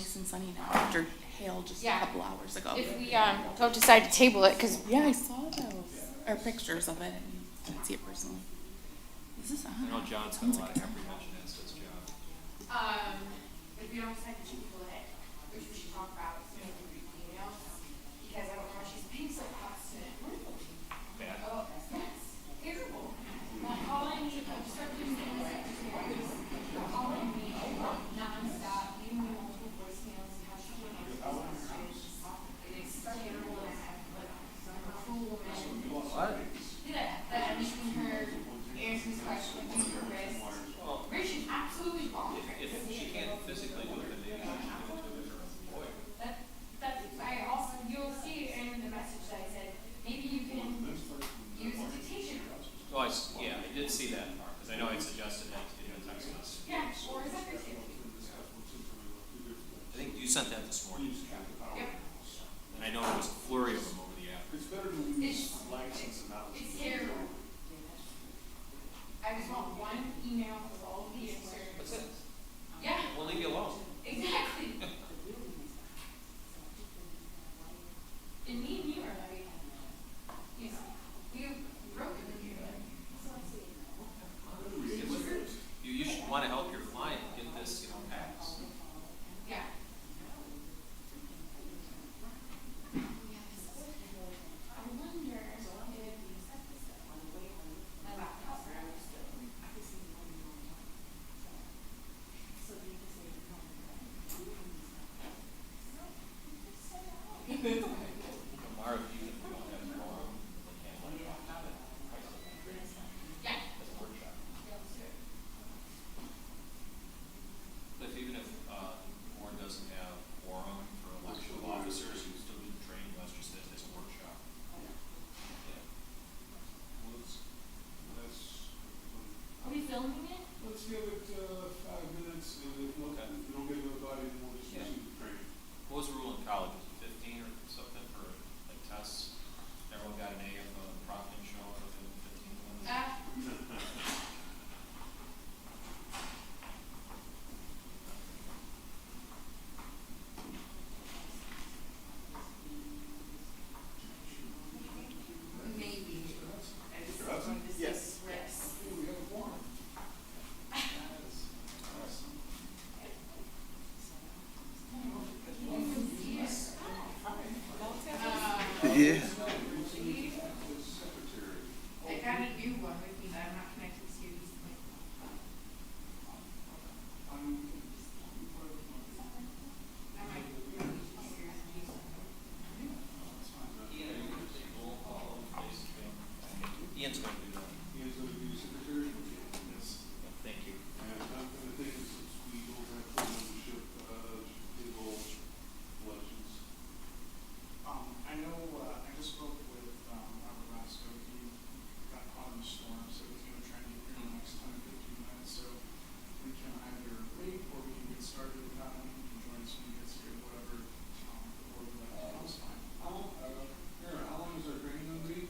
nice and sunny now after hail just a couple hours ago. If we don't decide to table it, because Yeah, I saw those, or pictures of it, and didn't see it personally. Is this on? I know John's got a lot of apprehension as to his job. if we don't decide to table it, which we should talk about, maybe emails, because I don't know why she's being so obstinate. Bad. Oh, that's terrible. Not calling me, obstructing me, calling me nonstop, leaving me multiple voicemails, how she can't answer my messages. It's terrible, and I have like some cruel woman. What? That I'm making her answer these questions, use her wrist. Rich is absolutely wrong. If she can't physically do it, then maybe she should give it to her employer. That's, I also, you'll see in the message that I said, maybe you can use a dictation. Oh, yeah, I did see that part, because I know I suggested that in the text message. Yeah, or a secretary. I think you sent that this morning. Yep. And I know there was a flurry of them over the app. It's better to lose license and not. It's terrible. I just want one email with all of the answers. That's it. Yeah, We'll leave you alone. exactly. And me and you are like, you know, we broke it with you. You should want to help your client get this, passed. Yeah. I wonder if my laptop Tomorrow, if you don't have a forum, they can't let you off the Yeah. as a workshop. But even if the board doesn't have quorum for election of officers, you still do the training, that's just as a workshop. Yeah. Are we filming it? Let's give it 5 minutes, and if you don't get another body, then we'll just proceed to training. What was the rule in college? Was it 15 or something for like tests? Everyone got an A if the prof didn't show up within 15 minutes? Maybe. I just Mr. Hudson? want to Yes. risk. Hey, we have a forum. Yeah. I got a new one with me, but I'm not connected to you. I might really be serious and use Ian's going to do that. Ian's going to be secretary. Yes. Thank you. And I'm going to think since we don't have full membership, table elections. I know, I just spoke with, Robert Roscoe, he got caught in the storm, so he's gonna try and get here in the next 10 or 15 minutes, so we can either wait, or we can get started without him, he can join us when he gets here, whatever, the board would like to do, is fine. Aaron, how long is our training going to be?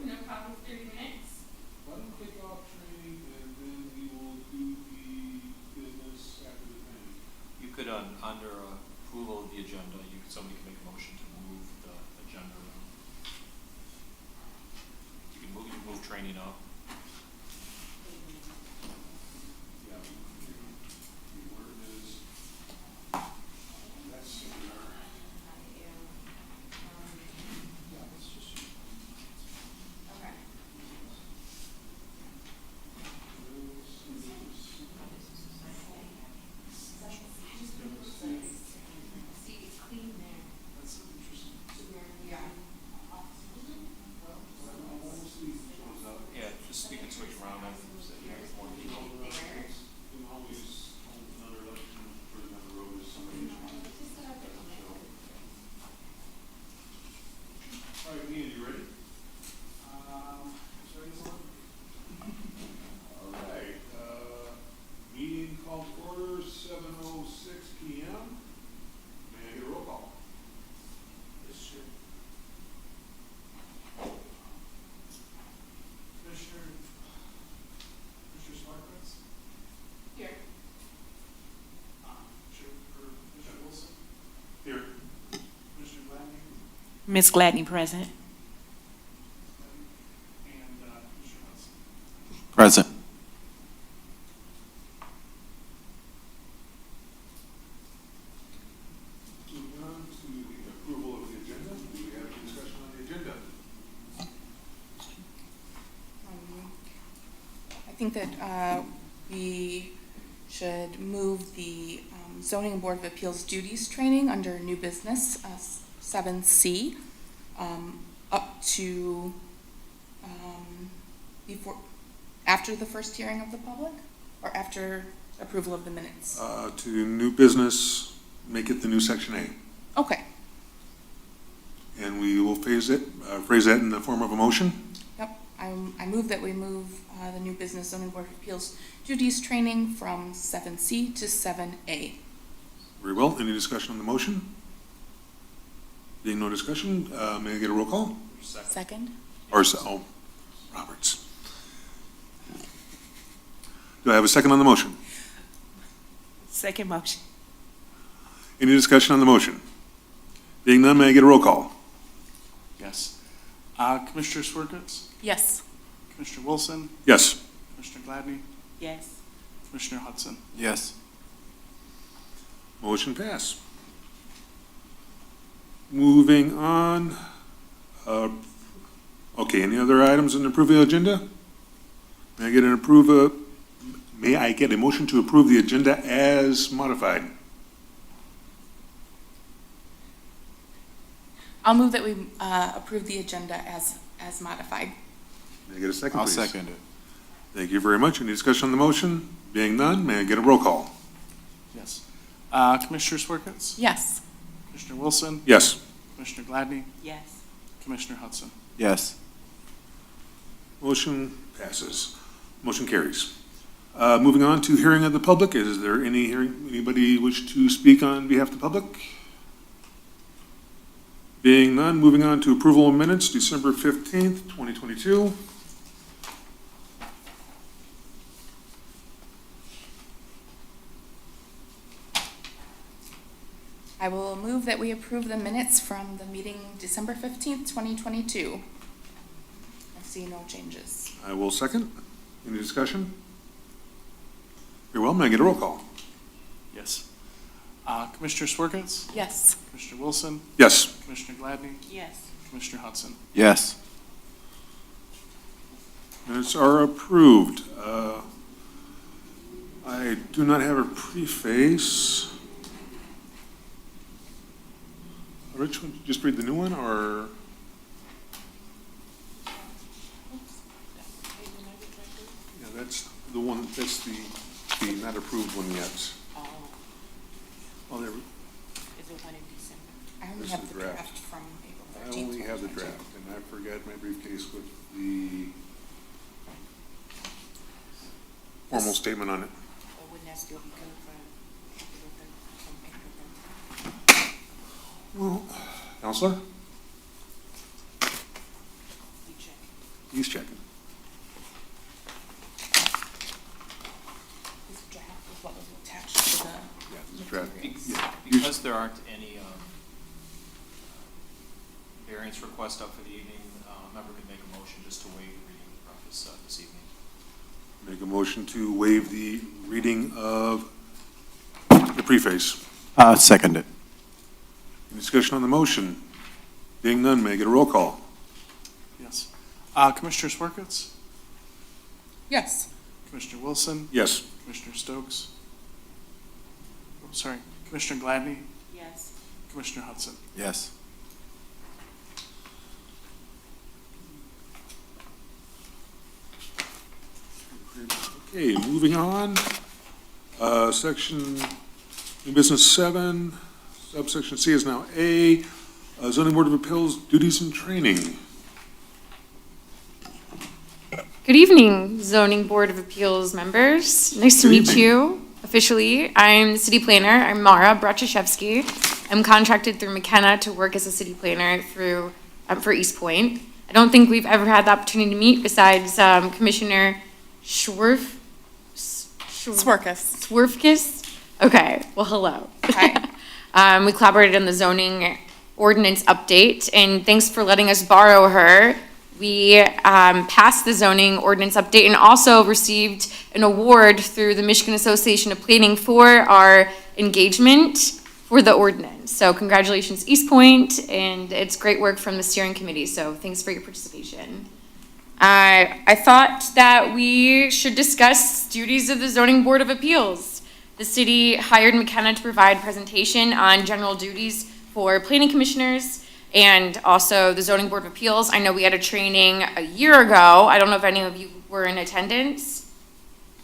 No, probably 30 minutes. Why don't we kick off training, and then we will do the business after the training? You could, under approval of the agenda, somebody can make a motion to move the agenda around. You can move training up. Yeah, the word is, that's similar. Yeah, let's just. Okay. See, it's clean there. That's interesting. Yeah. Well, I almost see shows up. Yeah, Ms. Gladney present. And Commissioner Hudson. Present. Moving on to the approval of the agenda, do we have any discussion on the agenda? I think that we should move the zoning board of appeals duties training under new business, 7C, up to after the first hearing of the public, or after approval of the minutes? To new business, make it the new section A. Okay, And we will phrase that in the form of a motion. yep. I move that we move the new business zoning board of appeals duties training from 7C to 7A. Very well. Any discussion on the motion? Being no discussion, may I get a roll call? Second? Roberts. Do I have a second on the motion? Second motion. Any discussion on the motion? Being none, may I get a roll call? Yes. Commissioner Swerkis, Yes. Commissioner Wilson, Yes. Commissioner Gladney, Yes. Commissioner Hudson. Yes. Motion pass. Moving on. Okay, any other items in the approval agenda? May I get a motion to approve the agenda as modified? I'll move that we approve the agenda as modified. May I get a second, I'll please? second it. Thank you very much. Any discussion on the motion? Being none, may I get a roll call? Yes. Commissioner Swerkis, Yes. Commissioner Wilson, Yes. Commissioner Gladney, Yes. Commissioner Hudson. Yes. Motion passes. Motion carries. Moving on to hearing of the public. Is there anybody wish to speak on behalf of the public? Being none, moving on to approval of minutes, December 15th, 2022. I will move that we approve the minutes from the meeting December 15th, 2022. I see no changes. I will second. Any discussion? Very well, may I get a roll call? Yes. Commissioner Swerkis, Yes. Commissioner Wilson, Yes. Commissioner Gladney, Yes. Commissioner Hudson. Yes. Minutes are approved. I do not have a preface. Rich, would you just read the new one, or? Yeah, that's the one, that's the not approved one yet. Oh, Oh, there, is it one in December? I only This have is the draft. draft from April I 13th. only have the 2022. draft, and I forgot my briefcase with the formal statement on it. Or wouldn't that still be good from April 13th? Well, Counselor, You check. he's checking. This draft is what was attached to the Yeah, the draft. materials. Yeah. Because there aren't any variance requests up for the evening, a member could make a motion just to waive the reading of the preface this evening. Make a motion to waive the reading of the preface. Second it. Any discussion on the motion? Being none, may I get a roll call? Yes. Commissioner Swerkis, Yes. Commissioner Wilson, Yes. Commissioner Stokes, Commissioner Gladney, Yes. Commissioner Hudson. Yes. Okay, moving on. Section, new business 7, subsection C is now A, zoning board of appeals duties and training. Good evening, Zoning Board of Appeals members. Nice to Good meet evening. you officially. I'm the city planner. I'm Mara Brachaszewski. I'm contracted through McKenna to work as a city planner for East Point. I don't think we've ever had the opportunity to meet besides Commissioner Swerkis. Swerkis? Okay, well, hello. Hi. We collaborated on the zoning ordinance update, and thanks for letting us borrow her. We passed the zoning ordinance update and also received an award through the Michigan Association of Planning for our engagement for the ordinance. So congratulations, East Point, and it's great work from the steering committee, so thanks for your participation. I thought that we should discuss duties of the Zoning Board of Appeals. The city hired McKenna to provide presentation on general duties for planning commissioners and also the Zoning Board of Appeals. I know we had a training a year ago. I don't know if any of you were in attendance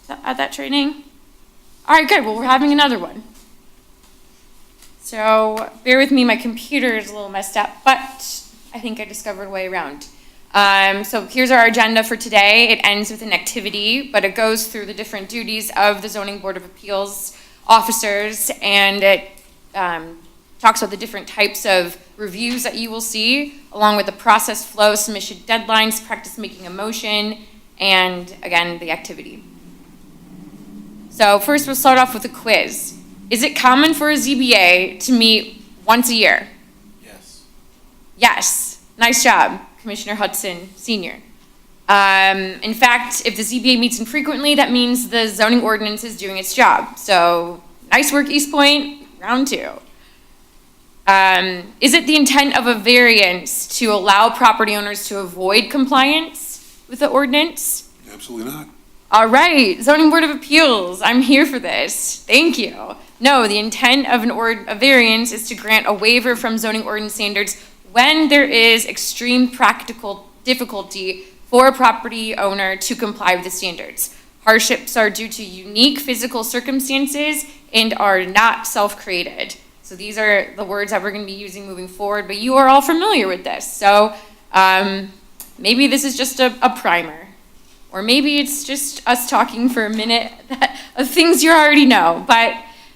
at that training. All right, good. Well, we're having another one. So bear with me, my computer is a little messed up, but I think I discovered a way around. So here's our agenda for today. It ends with an activity, but it goes through the different duties of the Zoning Board of Appeals officers, and it talks about the different types of reviews that you will see, along with the process flow, submission deadlines, practice making a motion, and again, the activity. So first we'll start off with a quiz. Is it common for a ZBA to meet once a year? Yes. Yes. Nice job, Commissioner Hudson, Senior. In fact, if the ZBA meets infrequently, that means the zoning ordinance is doing its job. So nice work, East Point, round 2. Is it the intent of a variance to allow property owners to avoid compliance with the ordinance? Absolutely not. All right, Zoning Board of Appeals, I'm here for this. Thank you. No, the intent of a variance is to grant a waiver from zoning ordinance standards when there is extreme practical difficulty for a property owner to comply with the standards. Hardships are due to unique physical circumstances and are not self-created. So these are the words that we're going to be using moving forward, but you are all familiar with this. So maybe this is just a primer. Or maybe it's just us talking for a minute of things you already know. But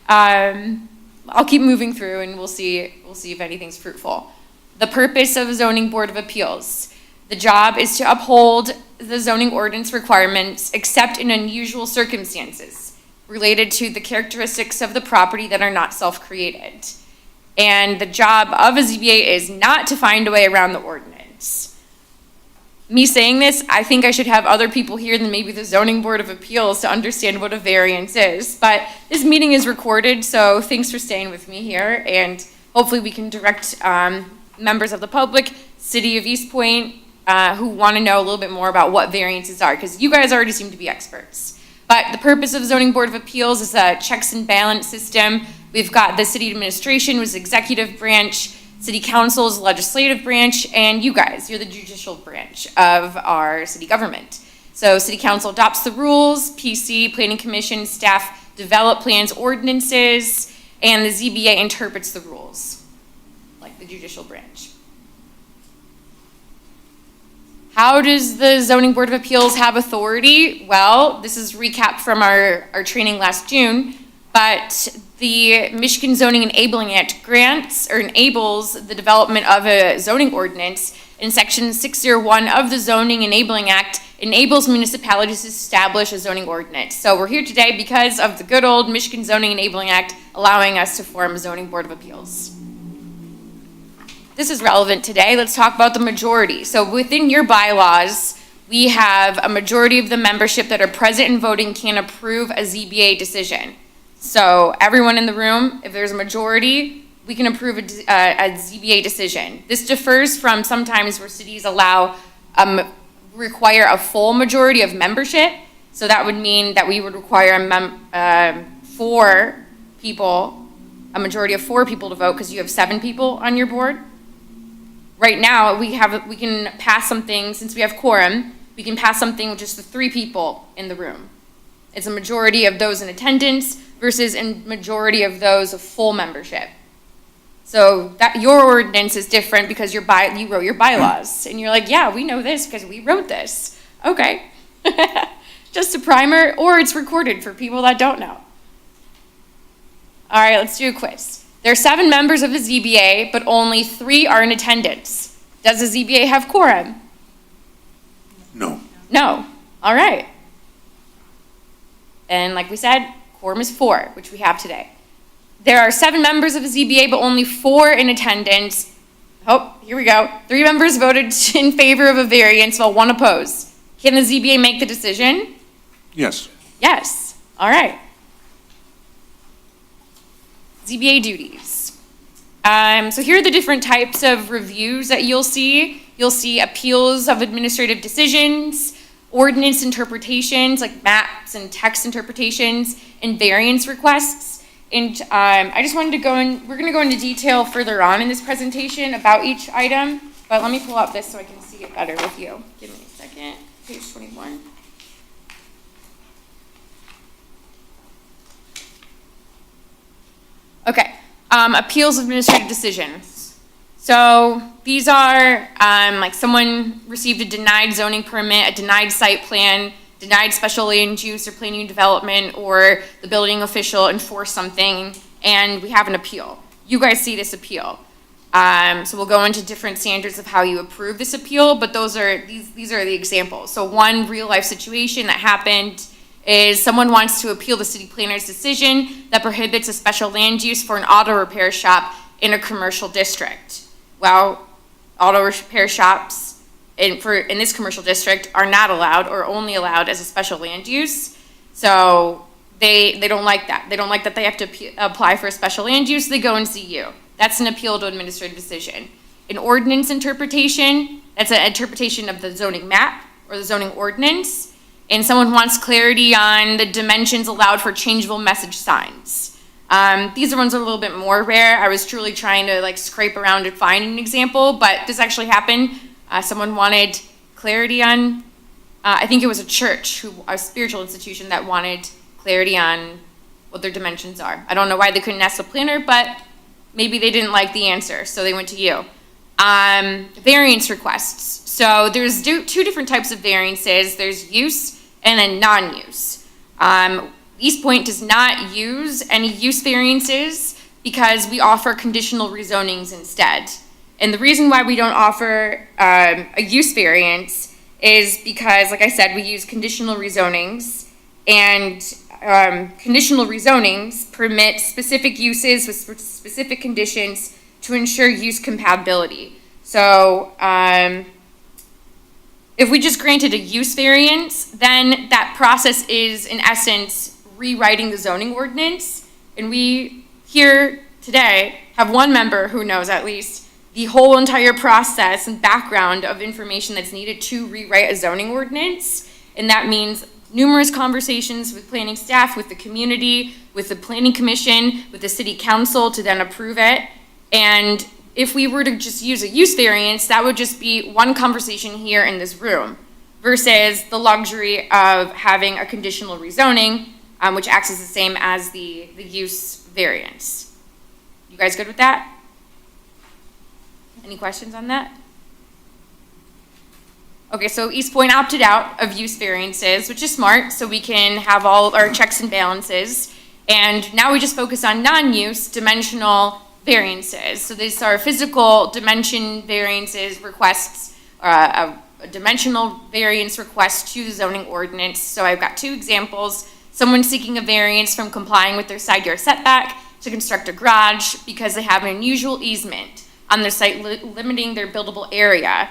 I'll keep moving through and we'll see if anything's fruitful. The purpose of a zoning board of appeals. The job is to uphold the zoning ordinance requirements except in unusual circumstances related to the characteristics of the property that are not self-created. And the job of a ZBA is not to find a way around the ordinance. Me saying this, I think I should have other people here than maybe the Zoning Board of Appeals to understand what a variance is. But this meeting is recorded, so thanks for staying with me here. And hopefully we can direct members of the public, City of East Point, who want to know a little bit more about what variances are, because you guys already seem to be experts. But the purpose of the Zoning Board of Appeals is a checks and balance system. We've got the city administration, which is executive branch, City Council is the legislative branch, and you guys, you're the judicial branch of our city government. So City Council adopts the rules, PC, Planning Commission, staff develop plans, ordinances, and the ZBA interprets the rules, like the judicial branch. How does the Zoning Board of Appeals have authority? Well, this is a recap from our training last June, but the Michigan Zoning Enabling Act grants or enables the development of a zoning ordinance, and Section 601 of the Zoning Enabling Act enables municipalities to establish a zoning ordinance. So we're here today because of the good old Michigan Zoning Enabling Act allowing us to form a Zoning Board of Appeals. This is relevant today. Let's talk about the majority. So within your bylaws, we have a majority of the membership that are present and voting can approve a ZBA decision. So everyone in the room, if there's a majority, we can approve a ZBA decision. This differs from sometimes where cities require a full majority of membership. So that would mean that we would require a majority of 4 people to vote because you have 7 people on your board. Right now, we can pass something, since we have quorum, we can pass something with just the 3 people in the room. It's a majority of those in attendance versus a majority of those of full membership. So that your ordinance is different because you wrote your bylaws. And you're like, yeah, we know this because we wrote this. Okay. Just a primer, or it's recorded for people that don't know. All right, let's do a quiz. There are 7 members of the ZBA, but only 3 are in attendance. Does the ZBA have quorum? No. No. All right. And like we said, quorum is 4, which we have today. There are 7 members of the ZBA, but only 4 in attendance. Oh, here we go. 3 members voted in favor of a variance while 1 opposed. Can the ZBA make the decision? Yes. Yes. All right. ZBA duties. So here are the different types of reviews that you'll see. You'll see appeals of administrative decisions, ordinance interpretations like maps and text interpretations, and variance requests. And I just wanted to we're going to go into detail further on in this presentation about each item, but let me pull up this so I can see it better with you. Give me a second. Page 21. Okay, appeals of administrative decisions. So these are like someone received a denied zoning permit, a denied site plan, denied special land use or planning development, or the building official enforced something, and we have an appeal. You guys see this appeal. So we'll go into different standards of how you approve this appeal, but these are the examples. So one real life situation that happened is someone wants to appeal the city planner's decision that prohibits a special land use for an auto repair shop in a commercial district. Well, auto repair shops in this commercial district are not allowed or only allowed as a special land use. So they don't like that. They don't like that they have to apply for a special land use. They go and see you. That's an appeal to administrative decision. An ordinance interpretation, that's an interpretation of the zoning map or the zoning ordinance. And someone wants clarity on the dimensions allowed for changeable message signs. These ones are a little bit more rare. I was truly trying to like scrape around and find an example, but this actually happened. Someone wanted clarity on, I think it was a church, a spiritual institution that wanted clarity on what their dimensions are. I don't know why they couldn't ask the planner, but maybe they didn't like the answer, so they went to you. Variance requests. So there's 2 different types of variances. There's use and then non-use. East Point does not use any use variances because we offer conditional rezonings instead. And the reason why we don't offer a use variance is because, like I said, we use conditional rezonings, and conditional rezonings permit specific uses with specific conditions to ensure use compatibility. So if we just granted a use variance, then that process is, in essence, rewriting the zoning ordinance. And we here today have 1 member who knows at least the whole entire process and background of information that's needed to rewrite a zoning ordinance. And that means numerous conversations with planning staff, with the community, with the planning commission, with the city council to then approve it. And if we were to just use a use variance, that would just be 1 conversation here in this room versus the luxury of having a conditional rezoning, which acts as the same as the use variance. You guys good with that? Any questions on that? Okay, so East Point opted out of use variances, which is smart, so we can have all our checks and balances. And now we just focus on non-use dimensional variances. So these are physical dimension variances requests, a dimensional variance request to the zoning ordinance. So I've got 2 examples. Someone seeking a variance from complying with their side yard setback to construct a garage because they have an unusual easement on their site limiting their buildable area.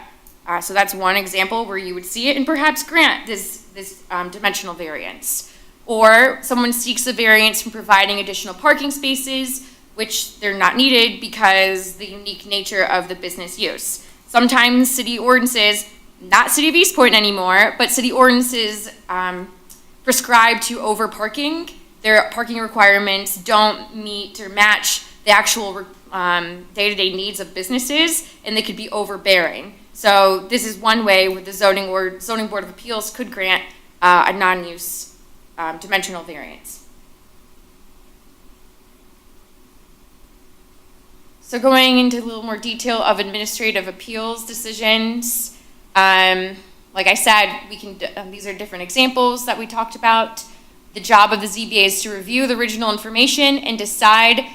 So that's 1 example where you would see it and perhaps grant this dimensional variance. Or someone seeks a variance from providing additional parking spaces, which they're not needed because the unique nature of the business use. Sometimes city ordinances, not City of East Point anymore, but city ordinances prescribe to over parking. Their parking requirements don't meet or match the actual day-to-day needs of businesses, and they could be overbearing. So this is one way where the zoning board of appeals could grant a non-use dimensional variance. So going into a little more detail of administrative appeals decisions, like I said, these are different examples that we talked about. The job of the ZBA is to review the original information and decide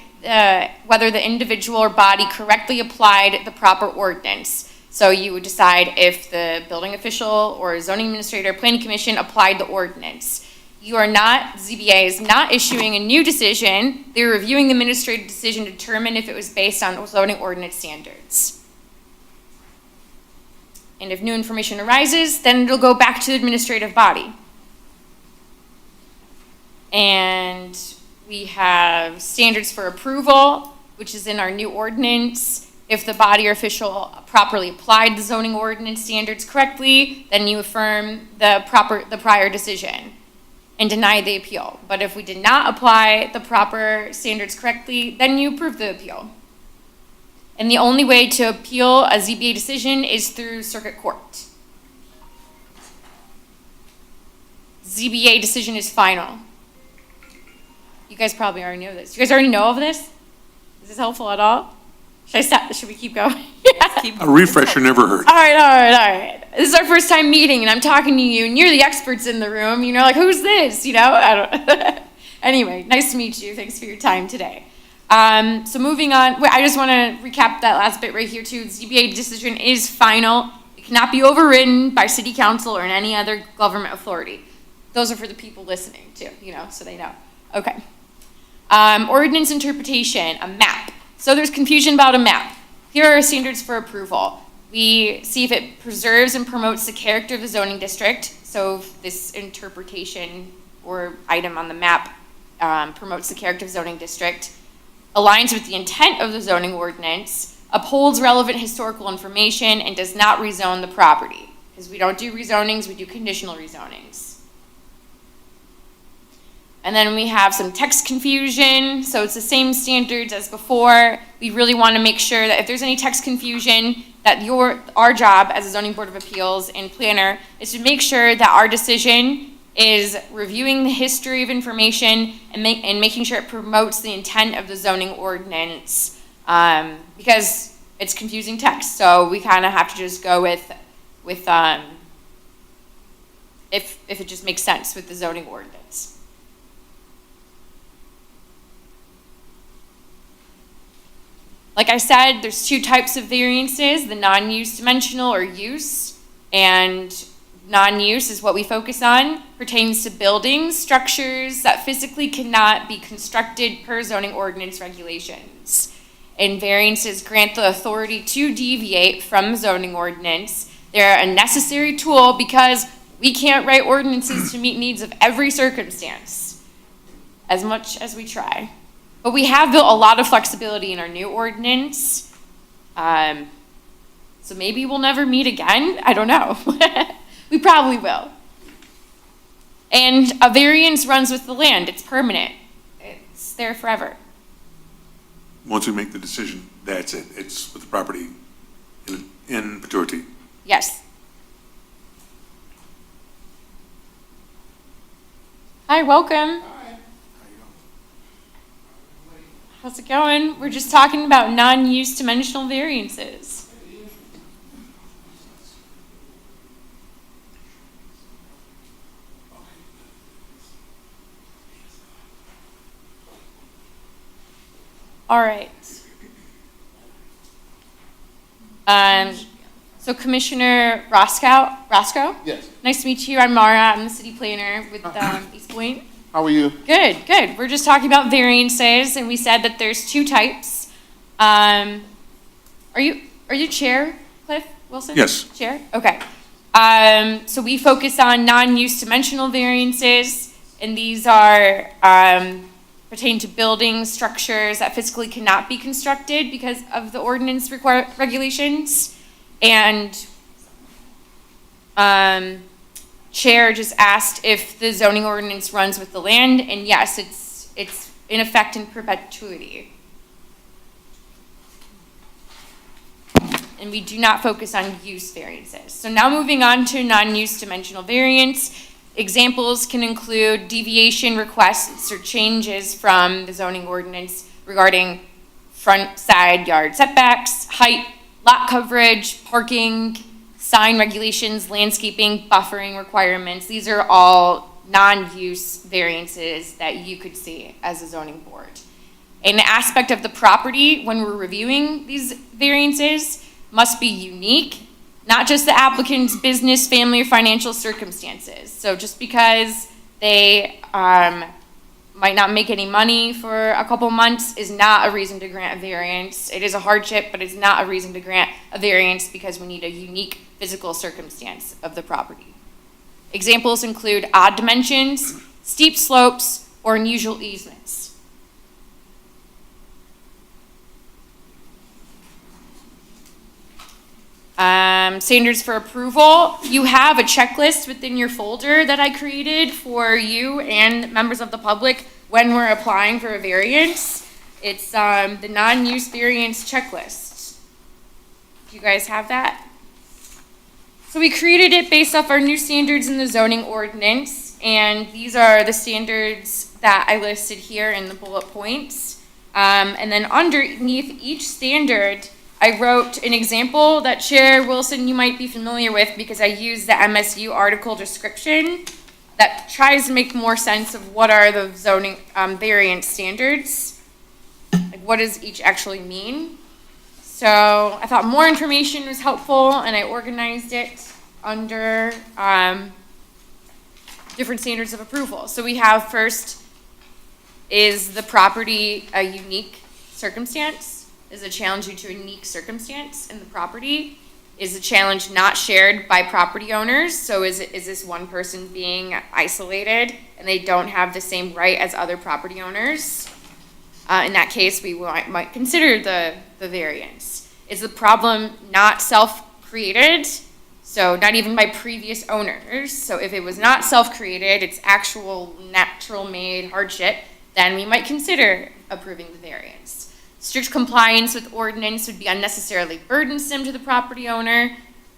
whether the individual or body correctly applied the proper ordinance. So you would decide if the building official or zoning administrator, planning commission applied the ordinance. ZBA is not issuing a new decision. They're reviewing the administrative decision to determine if it was based on zoning ordinance standards. And if new information arises, then it'll go back to the administrative body. And we have standards for approval, which is in our new ordinance. If the body or official properly applied the zoning ordinance standards correctly, then you affirm the prior decision and deny the appeal. But if we did not apply the proper standards correctly, then you approve the appeal. And the only way to appeal a ZBA decision is through circuit court. ZBA decision is final. You guys probably already know this. You guys already know of this? Is this helpful at all? Should I stop? Should we keep going? A refresher never hurt. All right. This is our first time meeting, and I'm talking to you, and you're the experts in the room. You know, like, who's this? You know, I don't. Anyway, nice to meet you. Thanks for your time today. So moving on, I just want to recap that last bit right here too. The ZBA decision is final. It cannot be overridden by city council or any other government authority. Those are for the people listening too, you know, so they know. Okay. Ordinance interpretation, a map. So there's confusion about a map. Here are our standards for approval. We see if it preserves and promotes the character of the zoning district. So if this interpretation or item on the map promotes the character of the zoning district, aligns with the intent of the zoning ordinance, upholds relevant historical information, and does not rezone the property. Because we don't do rezonings, we do conditional rezonings. And then we have some text confusion, so it's the same standards as before. We really want to make sure that if there's any text confusion, that our job as a zoning board of appeals and planner is to make sure that our decision is reviewing the history of information and making sure it promotes the intent of the zoning ordinance, because it's confusing text. So we kind of have to just go with if it just makes sense with the zoning ordinance. Like I said, there's two types of variances, the non-use dimensional or use, and non-use is what we focus on, pertains to buildings, structures that physically cannot be constructed per zoning ordinance regulations. And variances grant the authority to deviate from the zoning ordinance. They're a necessary tool because we can't write ordinances to meet needs of every circumstance, as much as we try. But we have built a lot of flexibility in our new ordinance. So maybe we'll never meet again. I don't know. We probably will. And a variance runs with the land. It's permanent. It's there forever. Once we make the decision, that's it. It's with the property in perpetuity. Yes. Hi, welcome. How's it going? We're just talking about non-use dimensional variances. All right. So Commissioner Roscoe? Yes. Nice to meet you. I'm Mara. I'm the city planner with East Point. How are you? Good. We're just talking about variances, and we said that there's two types. Are you chair, Cliff Wilson? Yes. Chair? Okay. So we focus on non-use dimensional variances, and these are pertain to buildings, structures that physically cannot be constructed because of the ordinance regulations. And Chair just asked if the zoning ordinance runs with the land, and yes, it's in effect in perpetuity. And we do not focus on use variances. So now moving on to non-use dimensional variance. Examples can include deviation requests or changes from the zoning ordinance regarding front, side, yard setbacks, height, lot coverage, parking, sign regulations, landscaping, buffering requirements. These are all non-use variances that you could see as a zoning board. An aspect of the property when we're reviewing these variances must be unique, not just the applicant's business, family, or financial circumstances. So just because they might not make any money for a couple months is not a reason to grant a variance. It is a hardship, but it's not a reason to grant a variance because we need a unique physical circumstance of the property. Examples include odd dimensions, steep slopes, or unusual easements. Standards for approval. You have a checklist within your folder that I created for you and members of the public when we're applying for a variance. It's the non-use variance checklist. Do you guys have that? So we created it based off our new standards in the zoning ordinance, and these are the standards that I listed here in the bullet points. And then underneath each standard, I wrote an example that Chair Wilson, you might be familiar with because I used the MSU article description that tries to make more sense of what are the zoning variance standards. Like what does each actually mean? So I thought more information was helpful and I organized it under different standards of approval. So we have first, is the property a unique circumstance? Is a challenge due to a unique circumstance in the property? Is the challenge not shared by property owners? So is this one person being isolated and they don't have the same right as other property owners? In that case, we might consider the variance. Is the problem not self-created? So not even by previous owners. So if it was not self-created, it's actual natural-made hardship, then we might consider approving the variance. Strict compliance with ordinance would be unnecessarily burdensome to the property owner.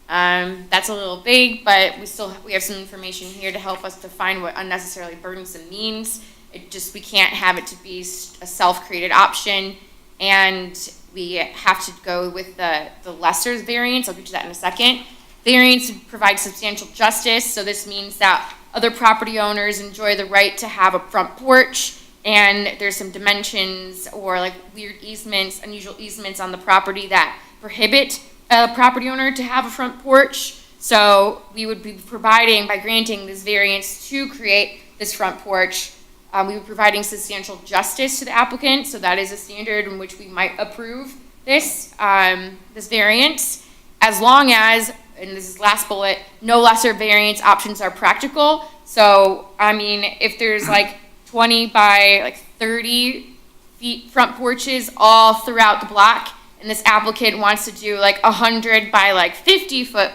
That's a little vague, but we have some information here to help us define what unnecessarily burdensome means. We can't have it to be a self-created option, and we have to go with the lesser variance. I'll get to that in a second. Variance would provide substantial justice, so this means that other property owners enjoy the right to have a front porch, and there's some dimensions or like weird easements, unusual easements on the property that prohibit a property owner to have a front porch. So we would be providing, by granting this variance to create this front porch, we would be providing substantial justice to the applicant. So that is a standard in which we might approve this, this variance, as long as, and this is last bullet, no lesser variance options are practical. So, I mean, if there's like 20 by like 30 feet front porches all throughout the block, and this applicant wants to do like 100 by like 50 foot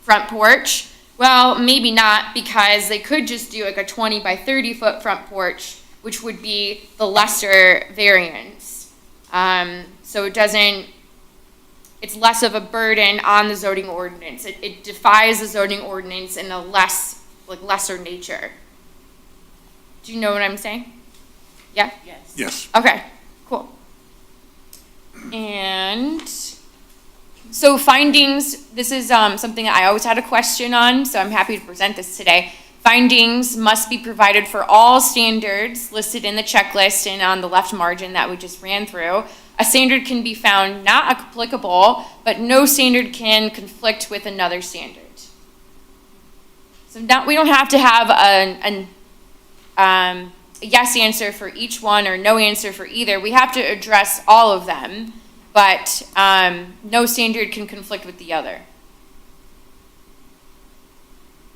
front porch, well, maybe not, because they could just do like a 20 by 30 foot front porch, which would be the lesser variance. So it's less of a burden on the zoning ordinance. It defies the zoning ordinance in a lesser nature. Do you know what I'm saying? Yeah? Yes. Yes. Okay, cool. And so findings, this is something that I always had a question on, so I'm happy to present this today. Findings must be provided for all standards listed in the checklist and on the left margin that we just ran through. A standard can be found not applicable, but no standard can conflict with another standard. So we don't have to have a yes answer for each one or no answer for either. We have to address all of them, but no standard can conflict with the other.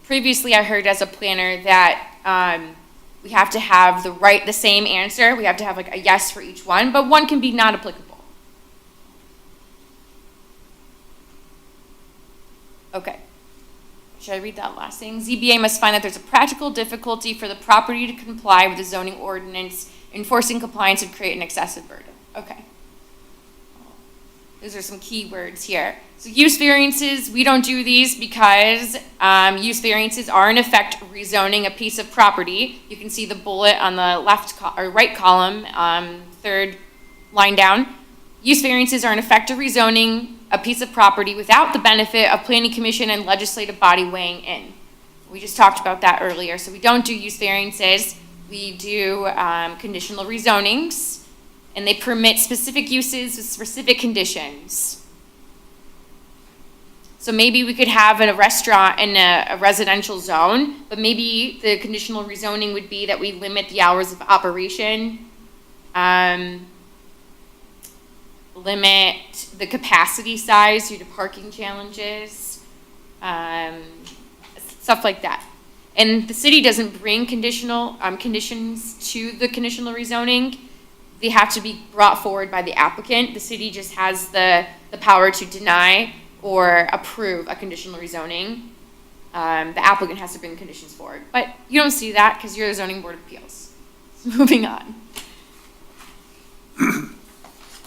Previously, I heard as a planner that we have to have the same answer. We have to have like a yes for each one, but one can be not applicable. Okay. Should I read that last thing? ZBA must find that there's a practical difficulty for the property to comply with the zoning ordinance. Enforcing compliance would create an excessive burden. Okay. Those are some key words here. So use variances, we don't do these because use variances are in effect rezoning a piece of property. You can see the bullet on the right column, third line down. Use variances are in effect a rezoning a piece of property without the benefit of planning commission and legislative body weighing in. We just talked about that earlier. So we don't do use variances. We do conditional rezonings, and they permit specific uses with specific conditions. So maybe we could have a restaurant in a residential zone, but maybe the conditional rezoning would be that we limit the hours of operation, limit the capacity size due to parking challenges, stuff like that. And the city doesn't bring conditional, conditions to the conditional rezoning. They have to be brought forward by the applicant. The city just has the power to deny or approve a conditional rezoning. The applicant has to bring conditions forward. But you don't see that because you're the zoning board of appeals. Moving on.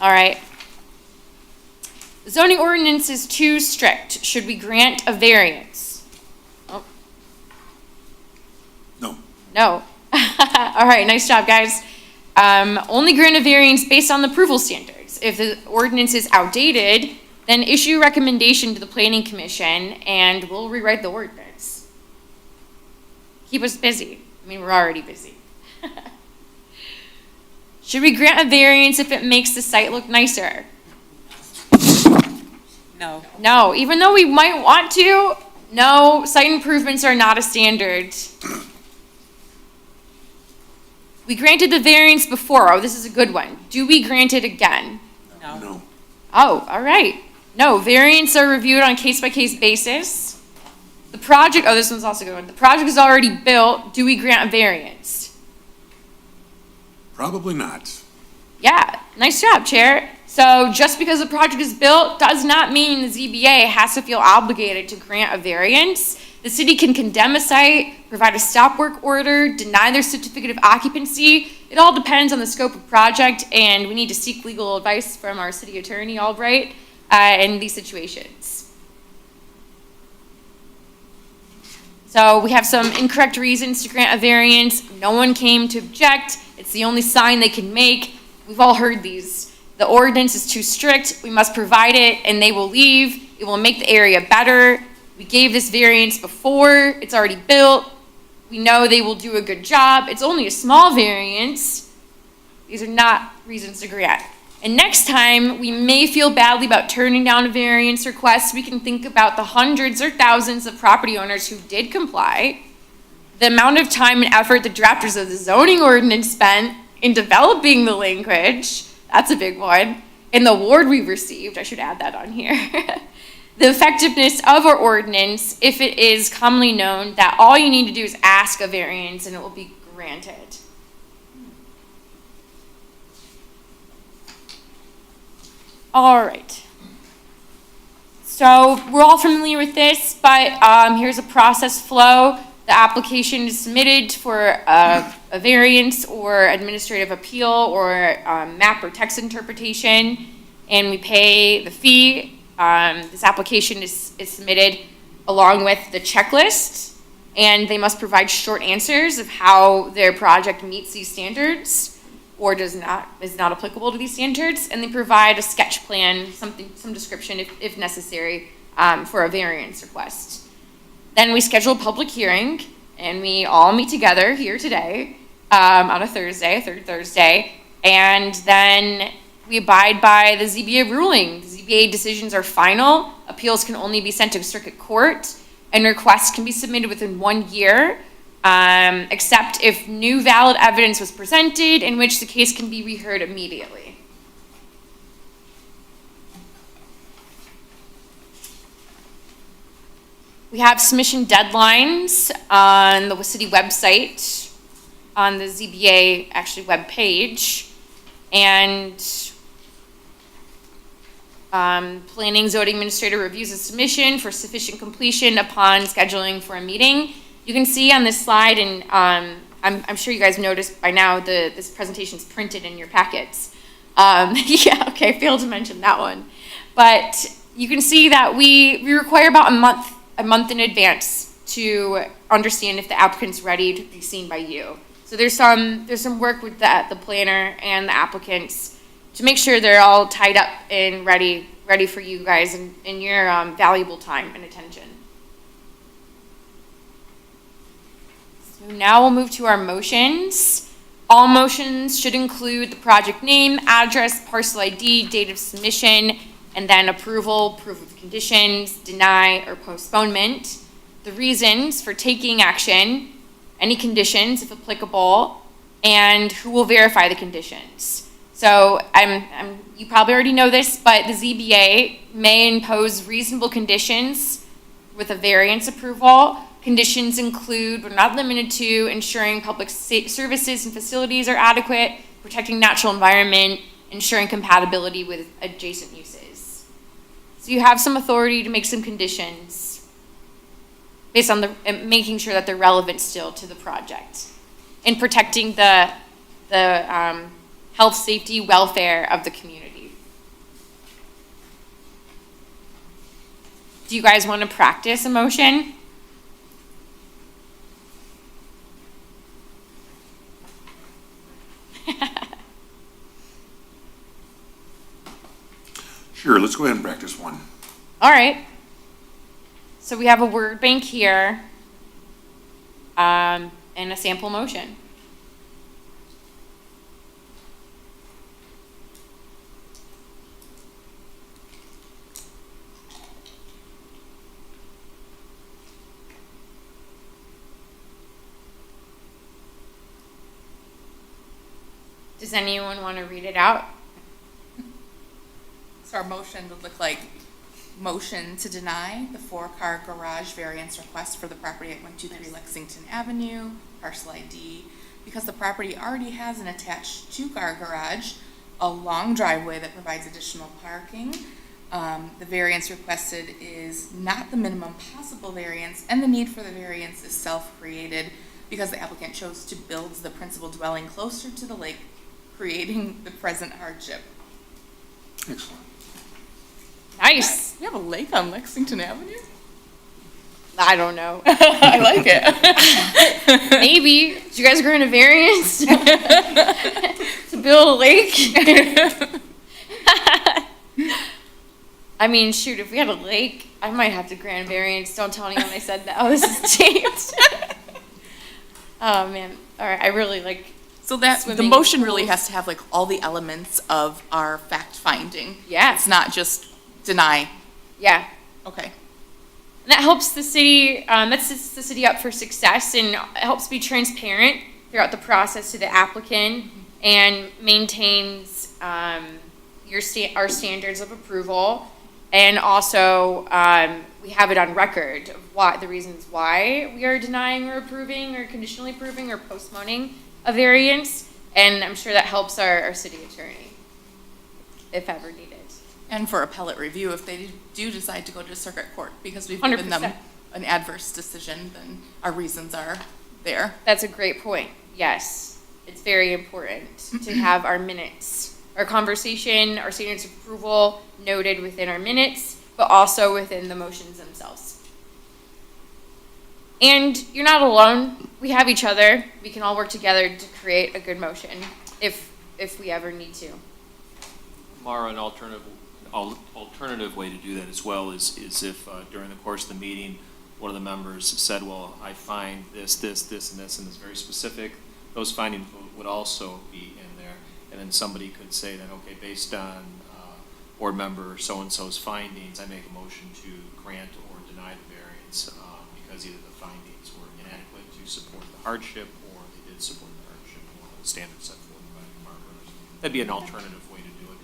All right. The zoning ordinance is too strict. Should we grant a variance? Oh. No. No. All right, nice job, guys. Only grant a variance based on the approval standards. If the ordinance is outdated, then issue recommendation to the planning commission and we'll rewrite the ordinance. Keep us busy. I mean, we're already busy. Should we grant a variance if it makes the site look nicer? No. No, even though we might want to, no, site improvements are not a standard. We granted the variance before. Oh, this is a good one. Do we grant it again? No. Oh, all right. No, variants are reviewed on a case-by-case basis. The project, oh, this one's also a good one. The project is already built. Do we grant a variance? Probably not. Yeah, nice job, Chair. So just because the project is built does not mean the ZBA has to feel obligated to grant a variance. The city can condemn a site, provide a stop work order, deny their certificate of occupancy. It all depends on the scope of project, and we need to seek legal advice from our city attorney, Albright, in these situations. So we have some incorrect reasons to grant a variance. No one came to object. It's the only sign they can make. We've all heard these. The ordinance is too strict. We must provide it, and they will leave. It will make the area better. We gave this variance before. It's already built. We know they will do a good job. It's only a small variance. These are not reasons to grant. And next time, we may feel badly about turning down a variance request. We can think about the hundreds or thousands of property owners who did comply, the amount of time and effort the drafters of the zoning ordinance spent in developing the language. That's a big one. And the award we received. I should add that on here. The effectiveness of our ordinance, if it is commonly known that all you need to do is ask a variance and it will be granted. All right. So we're all familiar with this, but here's a process flow. The application is submitted for a variance or administrative appeal or map or text interpretation, and we pay the fee. This application is submitted along with the checklist, and they must provide short answers of how their project meets these standards or is not applicable to these standards, and they provide a sketch plan, some description if necessary, for a variance request. Then we schedule a public hearing, and we all meet together here today on a Thursday, third Thursday, and then we abide by the ZBA ruling. The ZBA decisions are final. Appeals can only be sent to circuit court, and requests can be submitted within 1 year, except if new valid evidence was presented, in which the case can be reheard immediately. We have submission deadlines on the city website, on the ZBA actually webpage, and planning zoning administrator reviews a submission for sufficient completion upon scheduling for a meeting. You can see on this slide, and I'm sure you guys noticed by now this presentation is printed in your packets. Yeah, okay, failed to mention that one. But you can see that we require about a month in advance to understand if the applicant's ready to be seen by you. So there's some work with the planner and the applicants to make sure they're all tied up and ready for you guys in your valuable time and attention. So now we'll move to our motions. All motions should include the project name, address, parcel ID, date of submission, and then approval, proof of conditions, deny, or postponement, the reasons for taking action, any conditions if applicable, and who will verify the conditions. So you probably already know this, but the ZBA may impose reasonable conditions with a variance approval. Conditions include, but not limited to, ensuring public services and facilities are adequate, protecting natural environment, ensuring compatibility with adjacent uses. So you have some authority to make some conditions based on making sure that they're relevant still to the project and protecting the health, safety, welfare of the community. Do you guys want to practice a motion? Sure, let's go ahead and practice one. All right. So we have a word bank here, and a sample motion. Does anyone want to read it out? So our motion would look like motion to deny the 4-car garage variance request for the property at 123 Lexington Avenue, parcel ID, because the property already has an attached 2-car garage, a long driveway that provides additional parking. The variance requested is not the minimum possible variance, and the need for the variance is self-created because the applicant chose to build the principal dwelling closer to the lake, creating the present hardship. Excellent. Nice. We have a lake on Lexington Avenue? I don't know. I like it. Maybe. Did you guys grant a variance to build a lake? I mean, shoot, if we had a lake, I might have to grant a variance. Don't tell anyone I said that. Oh, this is James. Oh, man. All right. I really like So that, the swimming motion really pools. has to have like all the elements of our fact finding. Yeah. It's not just deny. Yeah. Okay. And that helps the city, that sets the city up for success and it helps be transparent throughout the process to the applicant and maintains our standards of approval. And also, we have it on record of the reasons why we are denying or approving or conditionally approving or postponing a variance. And I'm sure that helps our city attorney, if ever needed. And for appellate review, if they do decide to go to circuit court, because we've given them 100%. an adverse decision, then our reasons are there. That's a great point. Yes, it's very important to have our minutes, our conversation, our standards of approval noted within our minutes, but also within the motions themselves. And you're not alone. We have each other. We can all work together to create a good motion if we ever need to. Mara, an alternative way to do that as well is if during the course of the meeting, one of the members said, well, I find this, and this, and it's very specific, those findings would also be in there. And then somebody could say that, okay, based on board member so-and-so's findings, I make a motion to grant or deny the variance because either the findings were inadequate to support the hardship or they did support the hardship or the standards set forth by the markers. That'd be an alternative way to do it.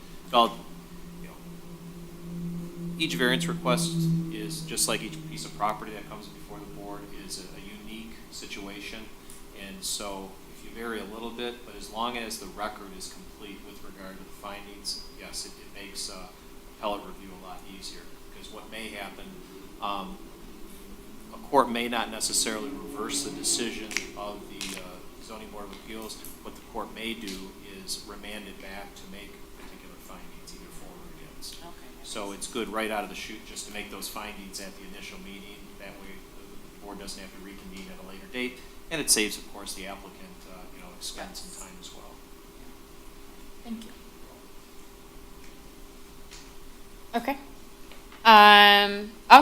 Each variance request is just like each piece of property that comes before the board is a unique situation. And so if you vary a little bit, but as long as the record is complete with regard to the findings, yes, it makes appellate review a lot easier. Because what may happen, a court may not necessarily reverse the decision of the zoning board of appeals. What the court may do is remand it back to make particular findings, either for or against. Okay. So it's good right out of the chute just to make those findings at the initial meeting. That way the board doesn't have to reconvene at a later date. And it saves, of course, the applicant, expense and time as well. Thank you. Okay.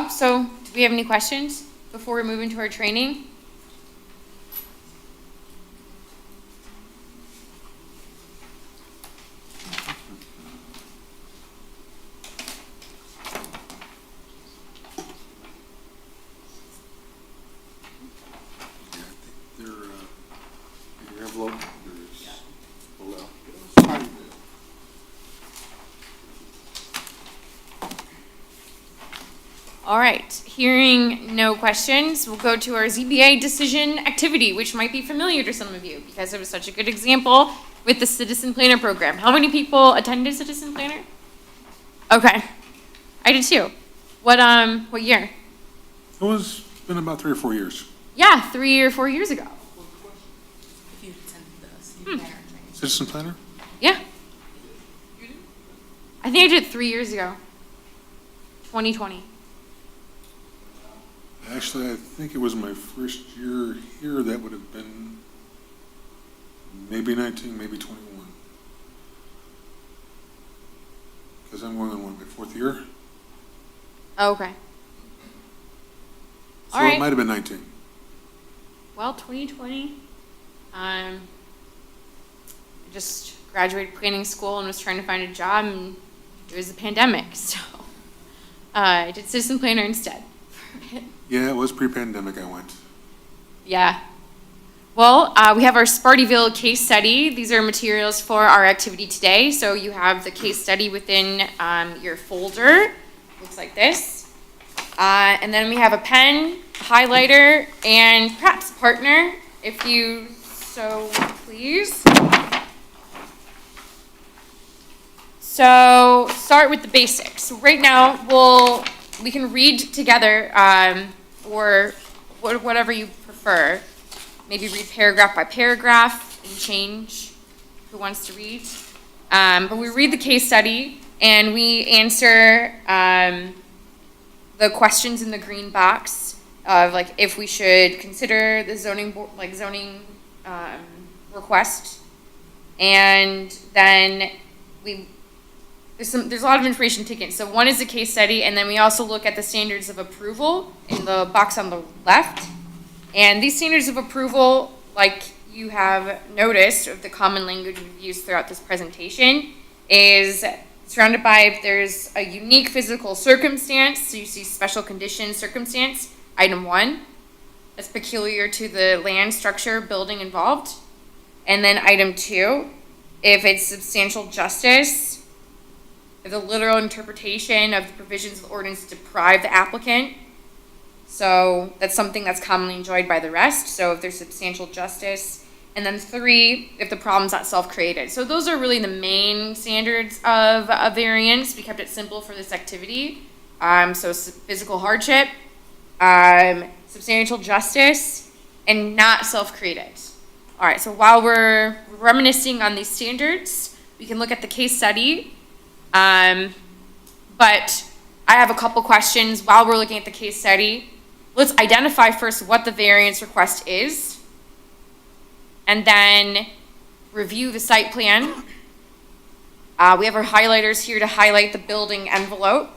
So do we have any questions before we move into our training? All right, hearing no questions, we'll go to our ZBA decision activity, which might be familiar to some of you because it was such a good example with the Citizen Planner program. How many people attended Citizen Planner? Okay, I did too. What year? It was, been about 3 or 4 years. Yeah, 3 or 4 years ago. If you attended the city planner training. Citizen planner? Yeah. I think I did it 3 years ago. 2020. Actually, I think it was my first year here. That would have been maybe 19, maybe 21. Because I'm going on my 4th year. Oh, okay. So All right. it might have been 19. Well, 2020. I just graduated planning school and was trying to find a job, and it was a pandemic, so I did Citizen Planner instead. Yeah, it was pre-pandemic I went. Yeah. Well, we have our Spartyville case study. These are materials for our activity today. So you have the case study within your folder. Looks like this. And then we have a pen, a highlighter, and perhaps a partner, if you so please. So start with the basics. So right now, we can read together, or whatever you prefer. Maybe read paragraph by paragraph and change who wants to read. But we read the case study and we answer the questions in the green box of like if we should consider the zoning request, and then there's a lot of information taken. So one is the case study, and then we also look at the standards of approval in the box on the left. And these standards of approval, like you have noticed of the common language we've used throughout this presentation, is surrounded by if there's a unique physical circumstance, so you see special condition circumstance, item 1, that's peculiar to the land, structure, building involved. And then item 2, if it's substantial justice, if the literal interpretation of the provisions of the ordinance deprive the applicant. So that's something that's commonly enjoyed by the rest. So if there's substantial justice. And then 3, if the problem's not self-created. So those are really the main standards of a variance. We kept it simple for this activity. So physical hardship, substantial justice, and not self-created. All right, so while we're reminiscing on these standards, we can look at the case study. But I have a couple questions while we're looking at the case study. Let's identify first what the variance request is, and then review the site plan. We have our highlighters here to highlight the building envelope.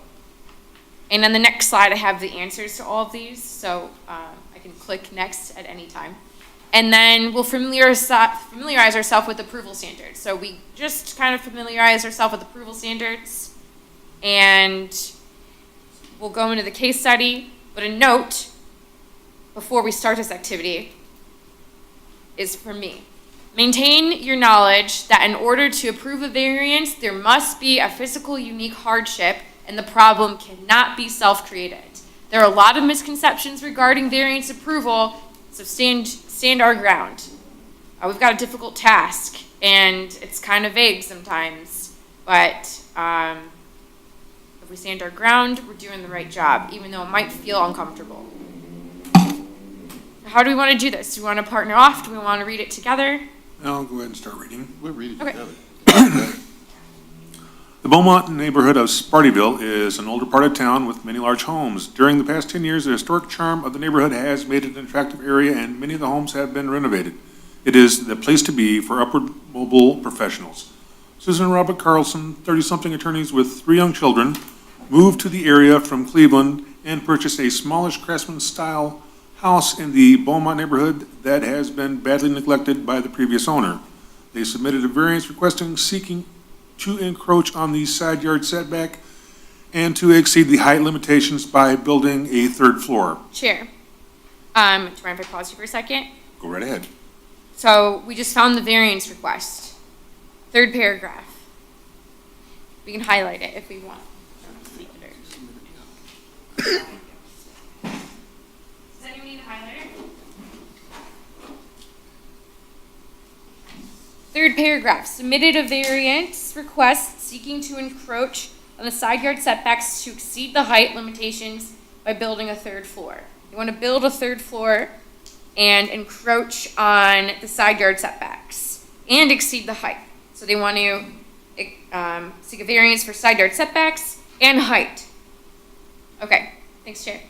And on the next slide, I have the answers to all of these, so I can click next at any time. And then we'll familiarize ourselves with approval standards. So we just kind of familiarize ourselves with approval standards, and we'll go into the case study. But a note before we start this activity is from me. Maintain your knowledge that in order to approve a variance, there must be a physical unique hardship, and the problem cannot be self-created. There are a lot of misconceptions regarding variance approval, so stand our ground. We've got a difficult task, and it's kind of vague sometimes, but if we stand our ground, we're doing the right job, even though it might feel uncomfortable. How do we want to do this? Do we want to partner off? Do we want to read it together? I'll go ahead and start reading. We'll read it Okay. together. The Beaumont neighborhood of Spartyville is an older part of town with many large homes. During the past 10 years, the historic charm of the neighborhood has made it an attractive area, and many of the homes have been renovated. It is the place to be for upward mobile professionals. Susan and Robert Carlson, 30-something attorneys with 3 young children, moved to the area from Cleveland and purchased a smallish craftsman-style house in the Beaumont neighborhood that has been badly neglected by the previous owner. They submitted a variance seeking to encroach on the side yard setback and to exceed the height limitations by building a 3rd floor. Chair, do you mind if I pause you for a second? Go right ahead. So we just found the variance request. 3rd paragraph. We can highlight it if we want. Third paragraph, submitted a variance request seeking to encroach on the side yard setbacks to exceed the height limitations by building a third floor. You want to build a third floor and encroach on the side yard setbacks and exceed the height. So they want to seek a variance for side yard setbacks and height. Okay, thanks, Chair.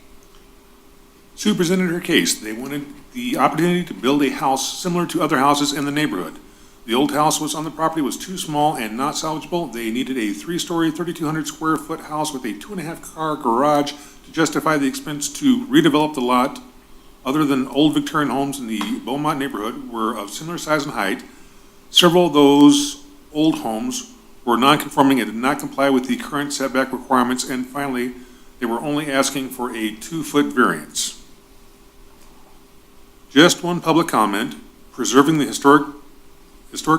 Sue presented her case. They wanted the opportunity to build a house similar to other houses in the neighborhood. The old house was on the property was too small and not salvageable. They needed a 3-story, 3,200 square foot house with a 2.5-car garage to justify the expense to redevelop the lot. Other than old Victorian homes in the Beaumont neighborhood were of similar size and height. Several of those old homes were non-conforming and did not comply with the current setback requirements. And finally, they were only asking for a 2-foot variance. Just one public comment: preserving the historic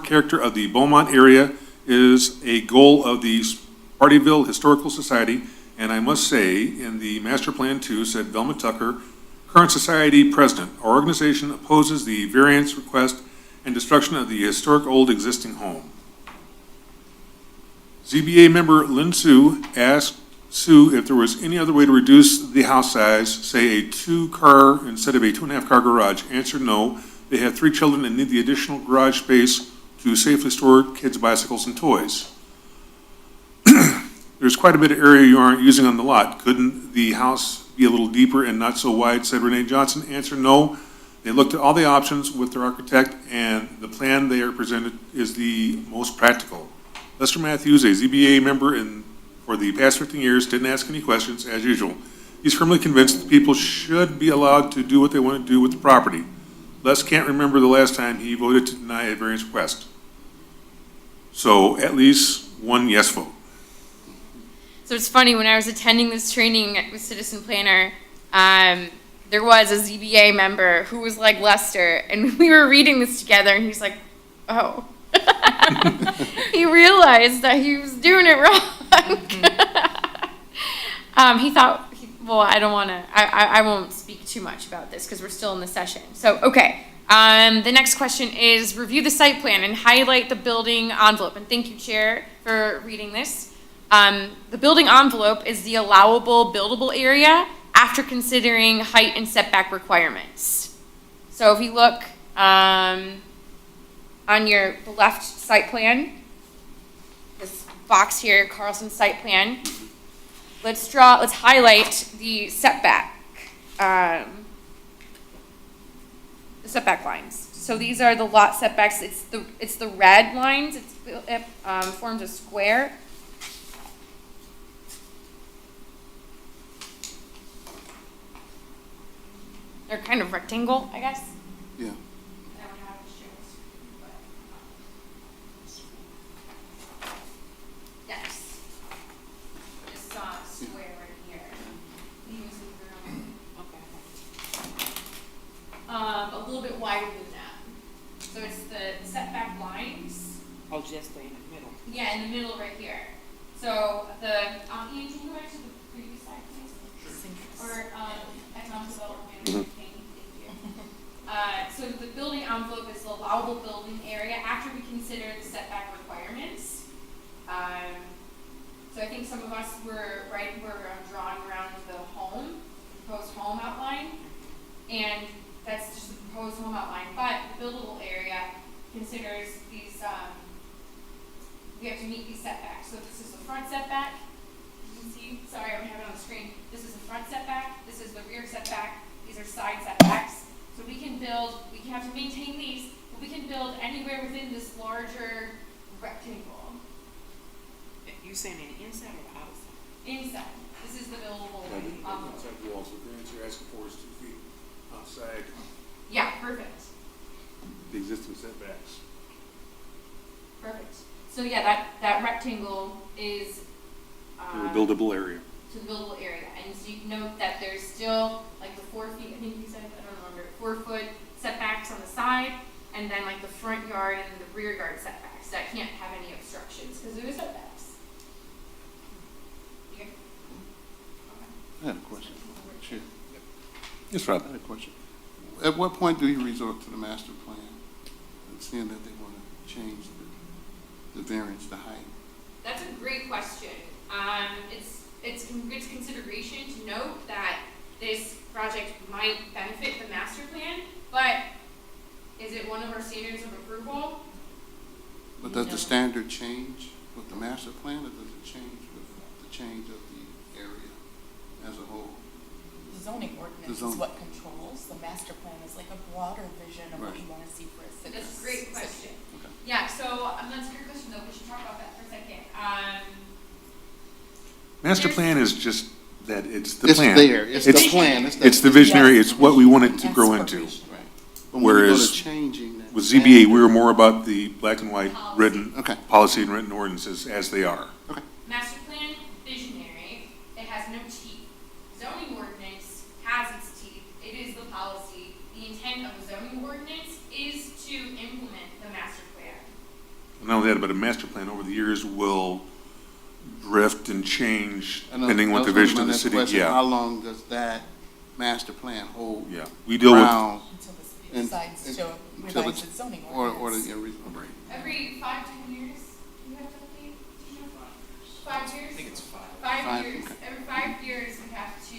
character of the Beaumont area is a goal of the Spartyville Historical Society, and I must say, in the master plan too, said Velma Tucker, current society president, our organization opposes the variance request and destruction of the historic old existing home. ZBA member Lynn Sue asked Sue if there was any other way to reduce the house size, say a 2-car instead of a 2.5-car garage. Answered no. They have 3 children and need the additional garage space to safely store kids' bicycles and toys. There's quite a bit of area you aren't using on the lot. Couldn't the house be a little deeper and not so wide, said Renee Johnson. Answer no. They looked at all the options with their architect, and the plan they are presented is the most practical. Lester Matthews, a ZBA member for the past 15 years, didn't ask any questions, as usual. He's firmly convinced that people should be allowed to do what they want to do with the property. Les can't remember the last time he voted to deny a variance request. So at least one yes vote. So it's funny, when I was attending this training with Citizen Planner, there was a ZBA member who was like Lester, and we were reading this together, and he's like, oh. He realized that he was doing it wrong. He thought, well, I won't speak too much about this because we're still in the session. So, okay. The next question is review the site plan and highlight the building envelope. And thank you, Chair, for reading this. The building envelope is the allowable buildable area after considering height and setback requirements. So if you look on the left site plan, this box here, Carlson site plan, let's highlight the setback lines. So these are the lot setbacks. It's the red lines. It forms a square. They're kind of rectangle, I guess. Yeah. I don't have to share the screen, but, Yes. This square right here. Use the room. A little bit wider than that. So it's the setback lines. Oh, just in the middle. Yeah, in the middle right here. So Ian, can you go back to the previous slide, please? Or economic development. Thank you. So the building envelope is the allowable building area after we consider the setback requirements. So I think some of us were drawing around the proposed home outline, and that's just the proposed home outline. But the buildable area considers these. We have to meet these setbacks. So this is the front setback. You can see. Sorry, I don't have it on the screen. This is the front setback. This is the rear setback. These are side setbacks. So we can have to maintain these, but we can build anywhere within this larger rectangle. You saying in the inside or the outside? Inside. This is the buildable envelope. Outside walls, the variance you're asking for is 2 feet outside Yeah, perfect. the existing setbacks. Perfect. So yeah, that rectangle is To the buildable area. to the buildable area. And so you can note that there's still like the 4 feet, I think you said, I don't remember, 4-foot setbacks on the side, and then like the front yard and the rear yard setbacks. That can't have any obstructions because there are setbacks. You good? I had a question. Sure. Yes, Rob. I had a question. At what point do you resort to the master plan? Seeing that they want to change the variance, the height? That's a great question. It's consideration to note that this project might benefit the master plan, but is it one of our standards of approval? But does No. the standard change with the master plan, or does it change with the change of the area as a whole? The zoning ordinance is zoning. what controls, the master plan is like a broader vision of what Right. you wanna see for a city. That's a great question. Okay. Yeah, so that's a good question though. We should talk about that for a second. Master There's- plan is just that, it's the It's plan. there, it's the plan. It's the visionary, it's what we want it to Yes, grow for into. vision. Right. But when you go to Whereas changing that With ZBA, we were standard- more about the black and white written Okay. policy and written ordinances as they are. Master plan, visionary, it has no teeth. Zoning ordinance has its teeth. It is the policy. The intent of the zoning ordinance is to implement the master plan. Not only that, but a master plan over the years will drift and change I know, depending on what the that was vision my of the next city, question. How yeah, long does that master plan hold yeah. We deal with, ground? Until the city And- decides and- to until revise the- its zoning Or ordinance. the, Every 5 to 10 years, you have to update? Do you know? 5 years? I think it's 5. 5 5, years. okay. Every 5 years, we have to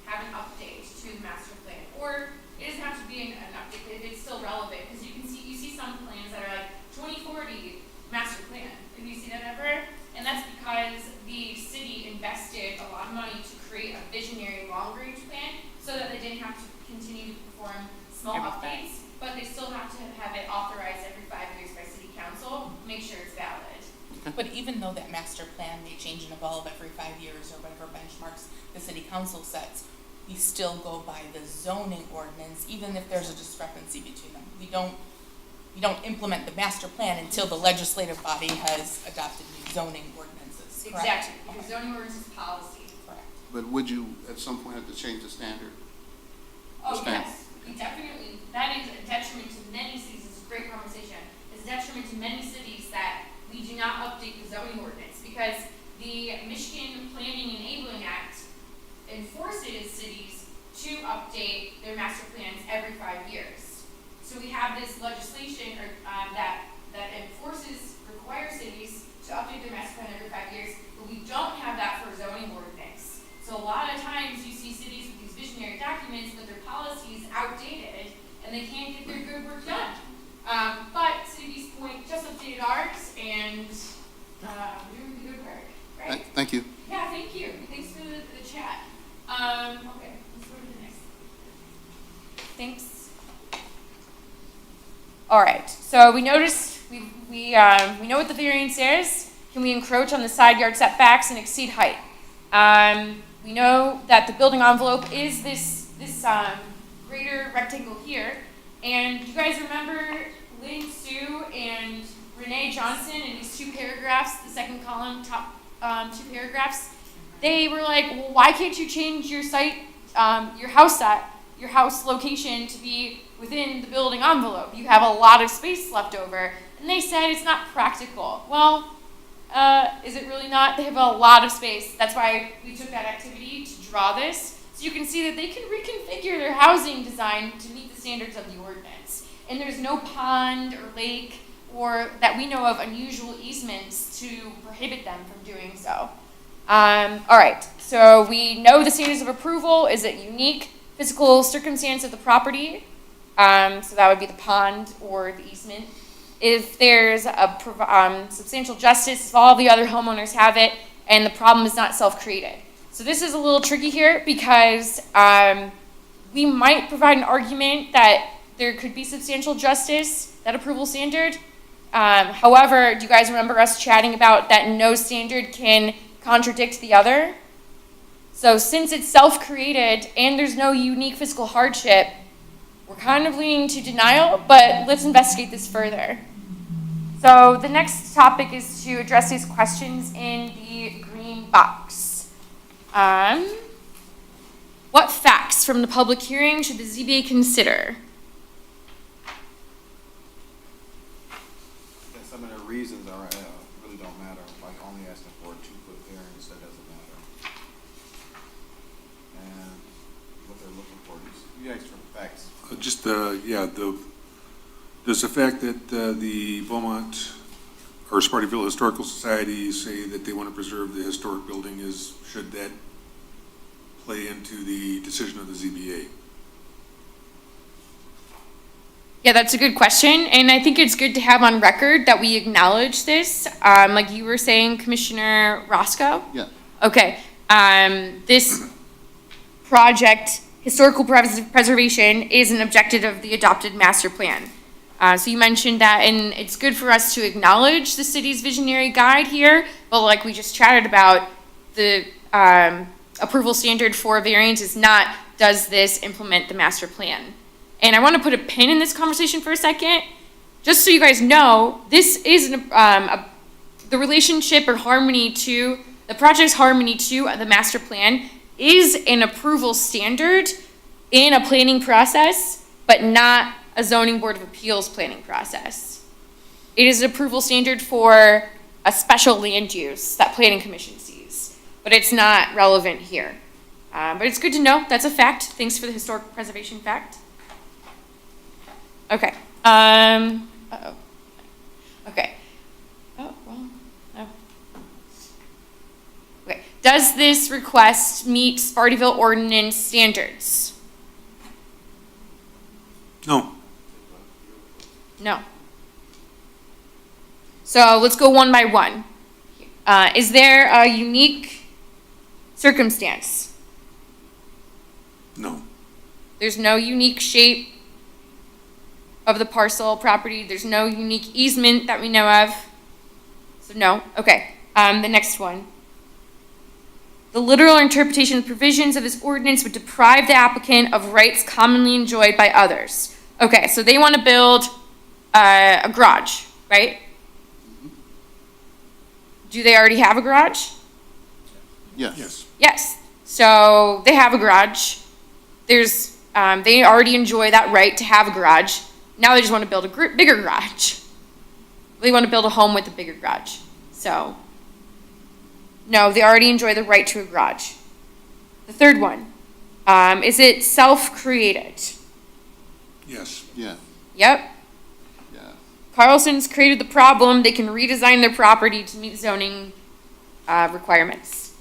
have an update to the master plan. Or it doesn't have to be an update, if it's still relevant, because you see some plans that are like 2040 master plan. Have you seen that ever? And that's because the city invested a lot of money to create a visionary long-range plan so that they didn't have to continue to perform small updates, but they still have to have it authorized every 5 years by city council, make sure it's valid. But even though that master plan may change and evolve every 5 years or whatever benchmarks the city council sets, we still go by the zoning ordinance, even if there's a discrepancy between them. We don't implement the master plan until the legislative body has adopted new zoning ordinances, correct? Exactly, because Okay, zoning ordinance is policy. correct. but would you at some point have to change the standard? Oh, Understand. yes, we definitely, that is a detriment to many cities, it's a great conversation. It's a detriment to many cities that we do not update the zoning ordinance, because the Michigan Planning Enabling Act enforces cities to update their master plans every 5 years. So we have this legislation that requires cities to update their master plan every 5 years, but we don't have that for zoning ordinance. So a lot of times you see cities with these visionary documents, but their policy is outdated and they can't get their good work done. But City of East Point just updated ours and we're doing the good work, right? Thank you. Yeah, thank you. Thanks for the chat. Okay, let's go to the next. Thanks. All right, so we noticed, we know what the variance is. Can we encroach on the side yard setbacks and exceed height? We know that the building envelope is this greater rectangle here. And you guys remember Lynn Sue and Renee Johnson in these 2 paragraphs, the second column, top 2 paragraphs? They were like, well, why can't you change your site, your house location to be within the building envelope? You have a lot of space left over. And they said it's not practical. Well, is it really not? They have a lot of space. That's why we took that activity to draw this. So you can see that they can reconfigure their housing design to meet the standards of the ordinance. And there's no pond or lake or that we know of unusual easements to prohibit them from doing so. All right, so we know the standards of approval is a unique physical circumstance of the property. So that would be the pond or the easement. If there's a substantial justice, if all the other homeowners have it, and the problem is not self-created. So this is a little tricky here because we might provide an argument that there could be substantial justice, that approval standard. However, do you guys remember us chatting about that no standard can contradict the other? So since it's self-created and there's no unique physical hardship, we're kind of leaning to denial, but let's investigate this further. So the next topic is to address these questions in the green box. What facts from the public hearing should the ZBA consider? Yeah, some of the reasons are really don't matter, like only asking for a 2-foot variance, that doesn't matter. And what they're looking for, you asked for facts. just, Does the fact that the Beaumont or Spartyville Historical Society say that they want to preserve the historic building should that play into the decision of the ZBA? Yeah, that's a good question, and I think it's good to have on record that we acknowledge this. Like you were saying, Commissioner Roscoe? Yeah. Okay, this project, historical preservation, is an objective of the adopted master plan. So you mentioned that, and it's good for us to acknowledge the city's visionary guide here, but like we just chatted about, the approval standard for a variance is not, does this implement the master plan? And I want to put a pin in this conversation for a second, just so you guys know, this is the relationship or harmony to, the project's harmony to the master plan is an approval standard in a planning process, but not a zoning board of appeals planning process. It is an approval standard for a special land use that planning commission sees, but it's not relevant here. But it's good to know, that's a fact. Thanks for the historic preservation fact. Okay, uh-oh. Okay. Oh, well, no. Okay, does this request meet Spartyville ordinance standards? No. No. So let's go one by one. Is there a unique circumstance? No. There's no unique shape of the parcel property. There's no unique easement that we know of. So no. Okay. The next one. The literal interpretation of the provisions of this ordinance would deprive the applicant of rights commonly enjoyed by others. Okay, so they want to build a garage, right? Do they already have a garage? Yes. Yes. Yes. So they have a garage. There's, they already enjoy that right to have a garage. Now they just want to build a bigger garage. They want to build a home with a bigger garage. So, no, they already enjoy the right to a garage. The third one, is it self-created? Yes. Yeah. Yep. Yeah. Carlson's created the problem. They can redesign their property to meet zoning requirements.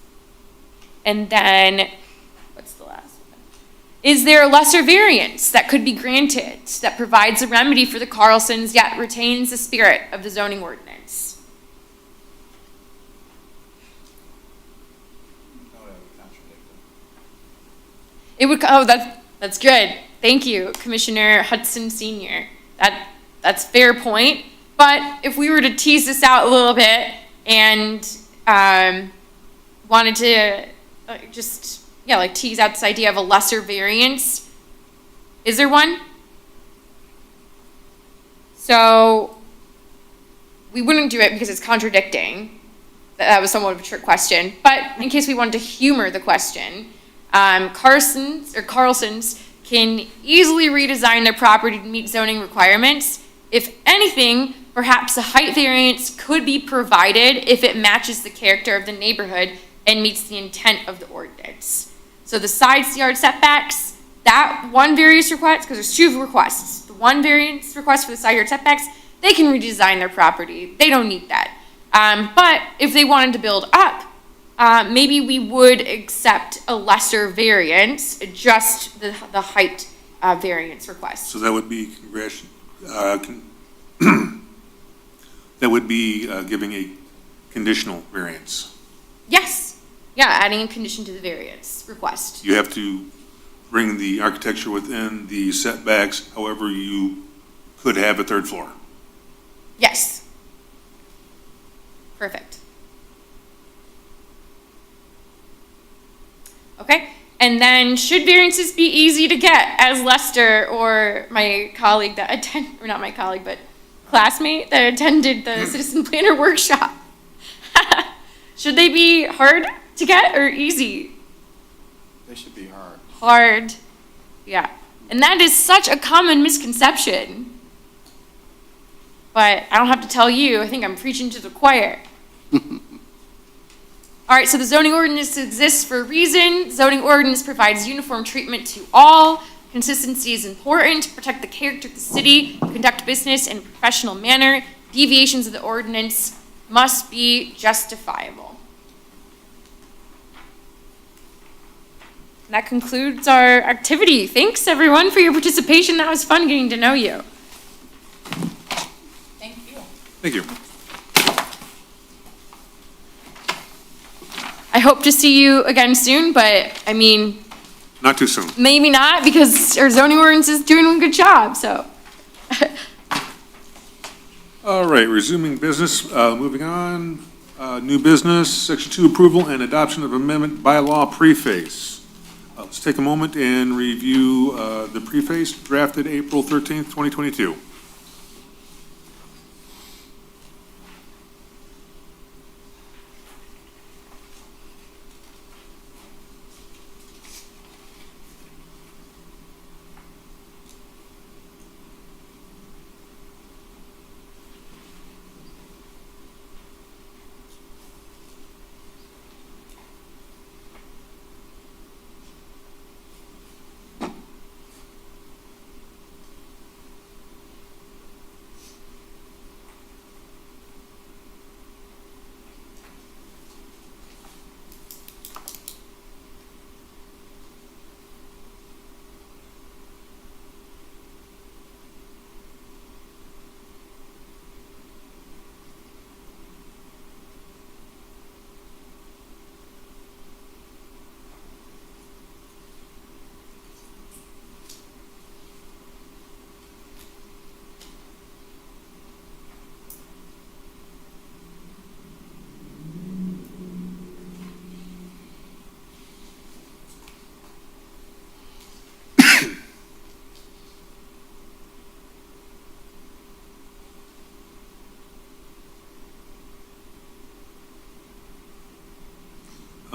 And then, what's the last one? Is there a lesser variance that could be granted that provides a remedy for the Carlsons yet retains the spirit of the zoning ordinance? No, that would contradict them. It would, oh, that's good. Thank you, Commissioner Hudson Sr. That's fair point. But if we were to tease this out a little bit and wanted to like tease out this idea of a lesser variance, is there one? So we wouldn't do it because it's contradicting. That was somewhat of a trick question. But in case we wanted to humor the question, Carlsons can easily redesign their property to meet zoning requirements. If anything, perhaps a height variance could be provided if it matches the character of the neighborhood and meets the intent of the ordinance. So the side yard setbacks, that one variance request, because there's two requests. The one variance request for the side yard setbacks, they can redesign their property. They don't need that. But if they wanted to build up, maybe we would accept a lesser variance, just the height variance request. So that would be that would be giving a conditional variance. Yes. Yeah, adding a condition to the variance request. You have to bring the architecture within the setbacks, however you could have a third floor. Yes. Perfect. Okay, and then should variances be easy to get, as Lester or my colleague that or not my colleague, but classmate that attended the citizen planner workshop? Should they be hard to get or easy? They should be hard. Hard, yeah. And that is such a common misconception. But I don't have to tell you, I think I'm preaching to the choir. All right, so the zoning ordinance exists for a reason. Zoning ordinance provides uniform treatment to all. Consistency is important to protect the character of the city, conduct business in a professional manner. Deviations of the ordinance must be justifiable. That concludes our activity. Thanks, everyone, for your participation. That was fun getting to know you. Thank you. Thank you. I hope to see you again soon, but I mean, Not too soon. maybe not because our zoning ordinance is doing a good job, so. All right, resuming business, moving on. New business, section 2, approval and adoption of amendment bylaw preface. Let's take a moment and review the preface drafted April 13th, 2022.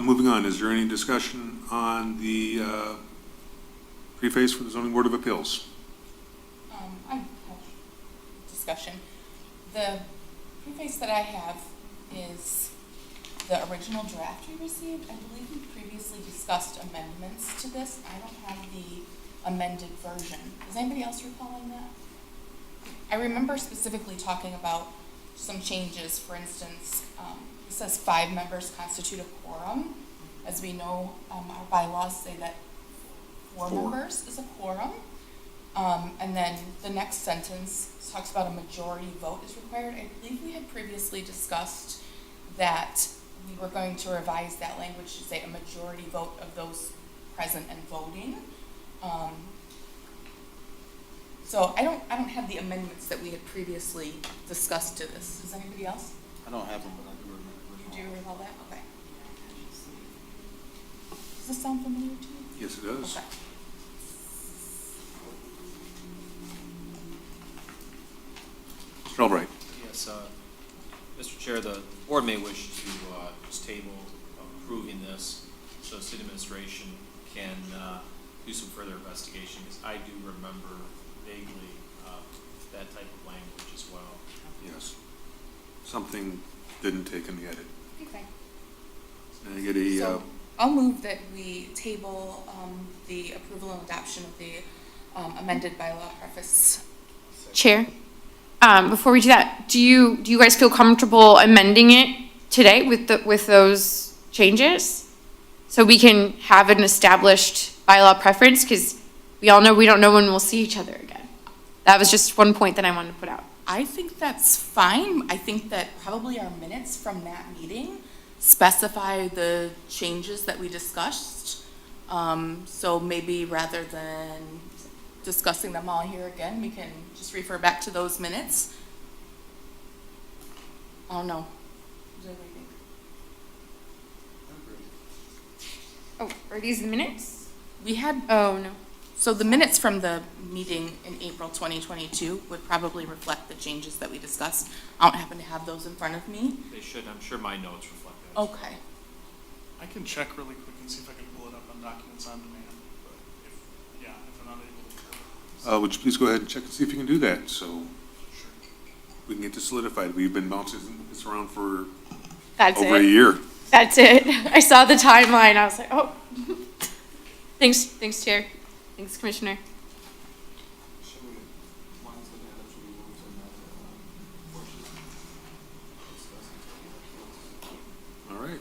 Moving on, is there any discussion on the preface for the zoning board of appeals? I have discussion. The preface that I have is the original draft we received. I believe we previously discussed amendments to this. I don't have the amended version. Is anybody else recalling that? I remember specifically talking about some changes. For instance, it says 5 members constitute a quorum. As we know, our bylaws say that 4 members is a quorum. And then the next sentence talks about a majority vote is required. I believe we had previously discussed that we were going to revise that language to say a majority vote of those present and voting. So I don't have the amendments that we had previously discussed to this. Does anybody else? I don't have them, but I do remember. You do recall that? Okay. Does this sound familiar to you? Yes, it does. Okay. Mr. Albright. Yes, Mr. Chair, the board may wish to just table approving this so city administration can do some further investigation, because I do remember vaguely that type of language as well. Yes. Something didn't take in the edit. Okay. Can I get a, So I'll move that we table the approval and adoption of the amended bylaw preface. Chair, before we do that, do you guys feel comfortable amending it today with those changes? So we can have an established bylaw preference, because we all know we don't know when we'll see each other again. That was just one point that I wanted to put out. I think that's fine. I think that probably our minutes from that meeting specify the changes that we discussed. So maybe rather than discussing them all here again, we can just refer back to those minutes. I don't know. What do you think? Oh, are these the minutes? We had, Oh, no. so the minutes from the meeting in April 2022 would probably reflect the changes that we discussed. I don't happen to have those in front of me. They should, I'm sure my notes reflect that. Okay. I can check really quick and see if I can pull it up on documents on demand, but if I'm not able to pull it. would you please go ahead and check and see if you can do that, so Sure. we can get this solidified. We've been bouncing this around for That's over a it. year. That's it. I saw the timeline. I was like, oh. Thanks, Chair. Thanks, Commissioner. Should we, one's the matter, should we move to another, portion? Discuss All right.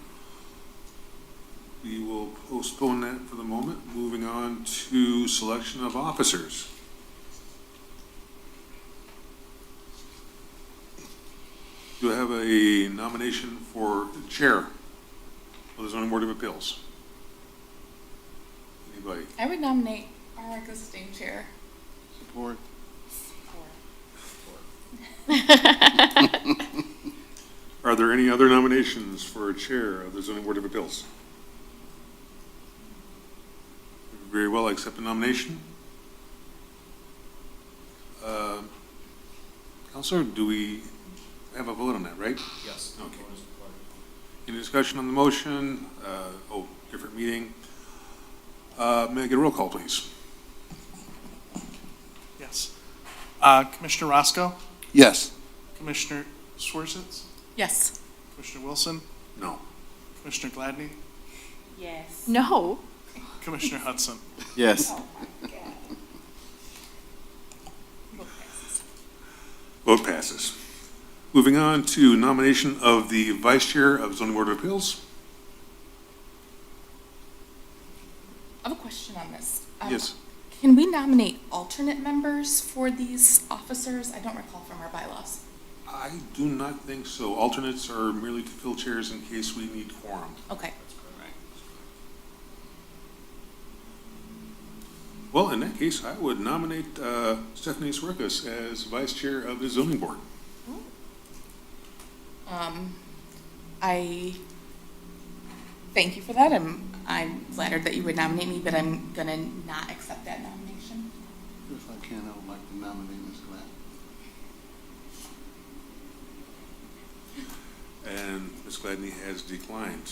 We will postpone that for the moment. Moving on to selection of officers. Do I have a nomination for chair of the zoning board of appeals? Anybody? I would nominate our existing chair. Support. Are there any other nominations for chair of the zoning board of appeals? Very well, I accept the nomination. Counselor, do we have a vote on that, right? Yes. Okay. Any discussion on the motion? Different meeting. May I get a roll call, please? Yes. Commissioner Roscoe, Yes. Commissioner Swarsitz, Yes. Commissioner Wilson, No. Commissioner Gladney, Yes. No. Commissioner Hudson. Yes. Vote passes. Moving on to nomination of the vice chair of zoning board of appeals. I have a question on this. Yes. Can we nominate alternate members for these officers? I don't recall from our bylaws. I do not think so. Alternates are merely to fill chairs in case we need quorum. Okay. Well, in that case, I would nominate Stephanie Swerkus as vice chair of the zoning board. I thank you for that. I'm flattered that you would nominate me, but I'm gonna not accept that nomination. If I can, I would like to nominate Ms. Glad. And Ms. Gladney has declined.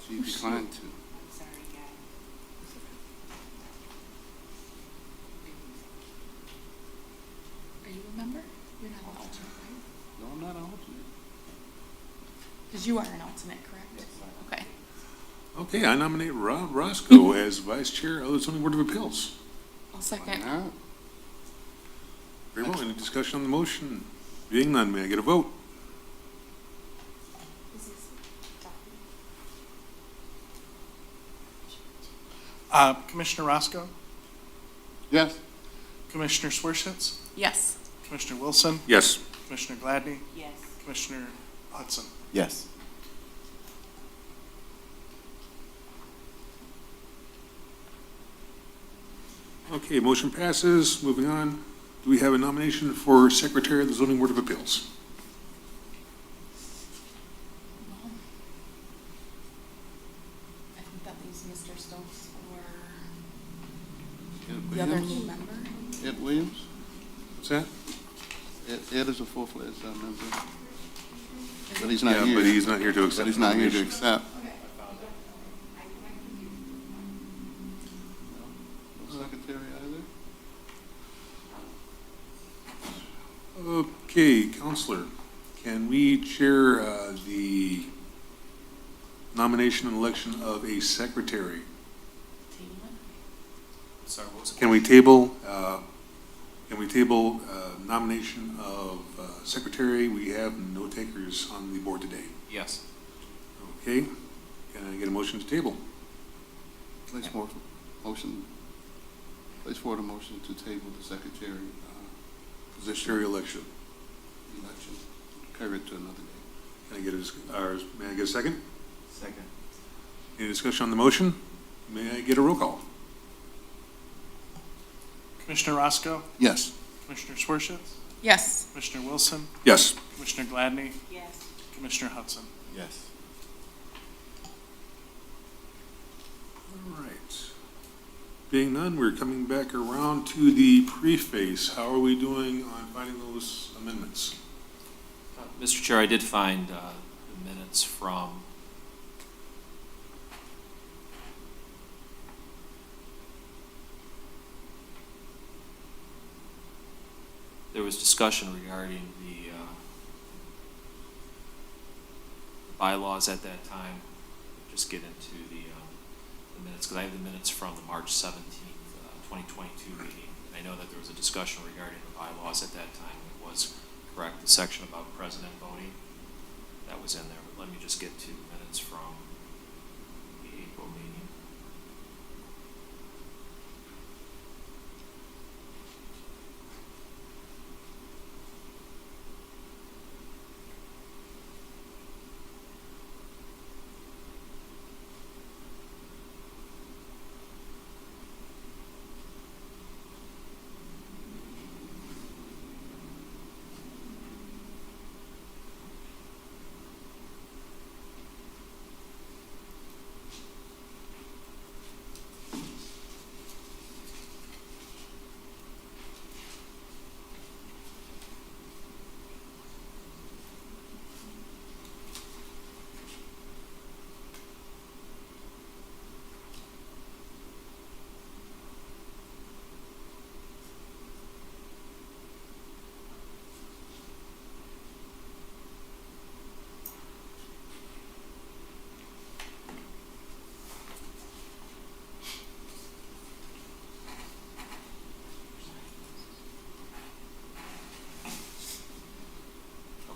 She declined to. I'm sorry, guys. Are you a member? You're not an alternate, right? No, I'm not an alternate. Because you are an alternate, correct? Okay. Okay, I nominate Rob Roscoe as vice chair of the zoning board of appeals. I'll Why second. not? Very well, any discussion on the motion? Being none, may I get a vote? Commissioner Roscoe, Yes. Commissioner Swarsitz, Yes. Commissioner Wilson, Yes. Commissioner Gladney, Yes. Commissioner Hudson. Yes. Okay, motion passes. Moving on. Do we have a nomination for secretary of the zoning board of appeals? I think that leaves Mr. Stokes or Ed the other Williams? new member. Ed Williams? What's that? Ed is a full-fledged member. But he's not Yeah, here. but he's not here to accept. But he's not here to nomination. accept. No secretary either? Okay, Counselor, can we chair the nomination and election of a secretary? Sorry, what was it? Can we table nomination of secretary? We have no takers on the board today. Yes. Okay, can I get a motion to table? Place forward a motion to table the secretary position Secretary election. election, carry it to another day. Can I get may I get a second? Second. Any discussion on the motion? May I get a roll call? Commissioner Roscoe, Yes. Commissioner Swarsitz, Yes. Commissioner Wilson, Yes. Commissioner Gladney, Yes. Commissioner Hudson. Yes. All right. Being none, we're coming back around to the preface. How are we doing on finding those amendments? Mr. Chair, I did find the minutes from there was discussion regarding the bylaws at that time. Just get into the minutes, because I have the minutes from the March 17th, 2022 meeting. I know that there was a discussion regarding the bylaws at that time. It was correct, the section about president voting, that was in there. But let me just get to minutes from the April meeting.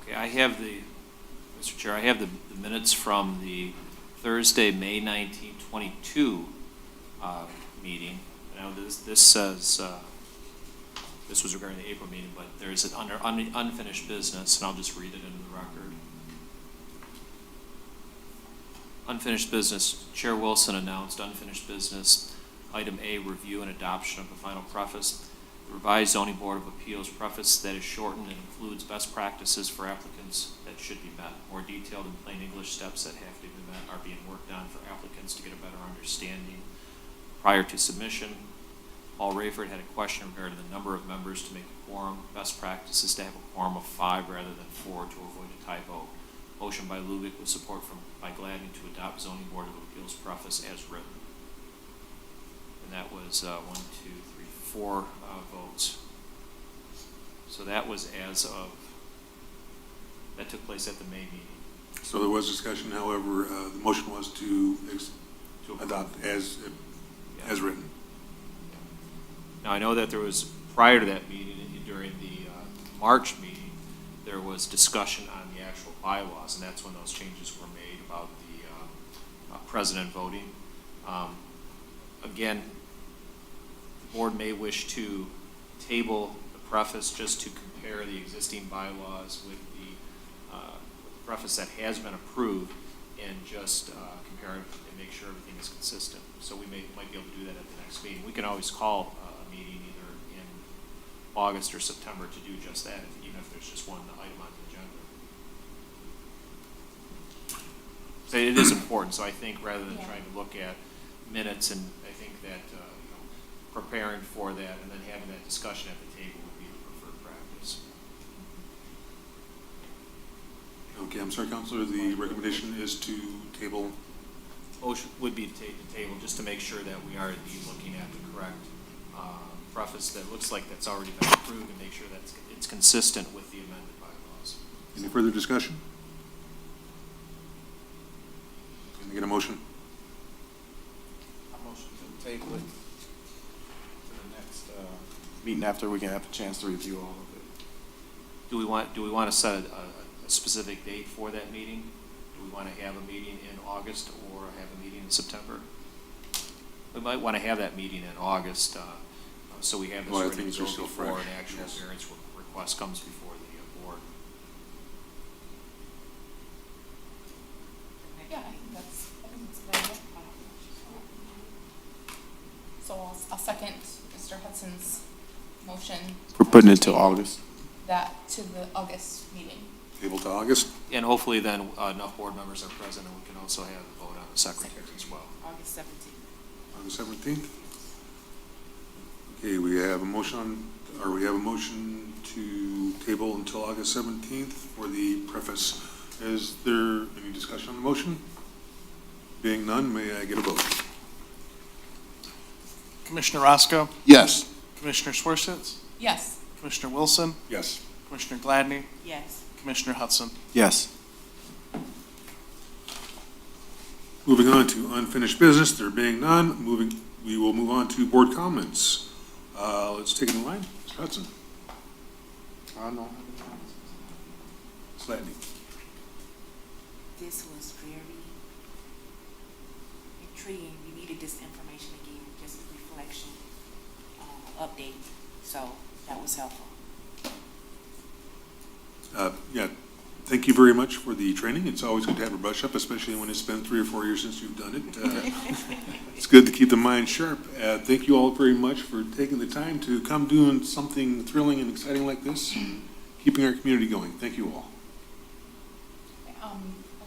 Okay, I have the, Mr. Chair, I have the minutes from the Thursday, May 19, 22 meeting. Now, this says, this was regarding the April meeting, but there's an under unfinished business, and I'll just read it into the record. Unfinished business, Chair Wilson announced unfinished business. Item A, review and adoption of the final preface. The revised zoning board of appeals preface that is shortened and includes best practices for applicants that should be met. More detailed and plain English steps that have to be met are being worked on for applicants to get a better understanding prior to submission. Paul Rayford had a question regarding the number of members to make a quorum. Best practice is to have a quorum of 5 rather than 4 to avoid a typo. Motion by Lubick with support by Gladney to adopt zoning board of appeals preface as written. And that was 4 votes. So that was that took place at the May meeting. So there was discussion, however, the motion was to adopt as written. Now, I know that there was, prior to that meeting, during the March meeting, there was discussion on the actual bylaws, and that's when those changes were made about the president voting. Again, the board may wish to table the preface just to compare the existing bylaws with the preface that has been approved and just compare it and make sure everything is consistent. So we might be able to do that at the next meeting. We can always call a meeting either in August or September to do just that, even if there's just one item on the agenda. So it is important. So I think rather than trying to look at minutes, and I think that preparing for that and then having that discussion at the table would be the preferred practice. Okay, I'm sorry, Counselor, the recommendation is to table. Motion would be to take the table just to make sure that we are indeed looking at the correct preface that looks like that's already been approved and make sure that it's consistent with the amended bylaws. Any further discussion? Can I get a motion? I motion to table it to the next meeting after we can have a chance to review all of it. Do we want to set a specific date for that meeting? Do we want to have a meeting in August or have a meeting in September? We might want to have that meeting in August, so we have this ready to go before an actual variance request comes before the board. Yeah, I think that's very good. So I'll second Mr. Hudson's motion. We're putting it to August. That to the August meeting. Table to August? And hopefully then enough board members are present and we can also have a vote on the secretary as well. August 17th. On the 17th? Okay, we have a motion to table until August 17th for the preface. Is there any discussion on the motion? Being none, may I get a vote? Commissioner Roscoe, Yes. Commissioner Swersitz, Yes. Commissioner Wilson, Yes. Commissioner Gladney, Yes. Commissioner Hudson. Yes. Moving on to unfinished business, there being none, we will move on to board comments. Let's take it in line. Mr. Hudson. No. Slatney. This was very intriguing. We needed this information again, just a reflection, update. So that was helpful. Yeah, thank you very much for the training. It's always good to have a brush up, especially when it's been 3 or 4 years since you've done it. It's good to keep the mind sharp. Thank you all very much for taking the time to come doing something thrilling and exciting like this, and keeping our community going. Thank you all.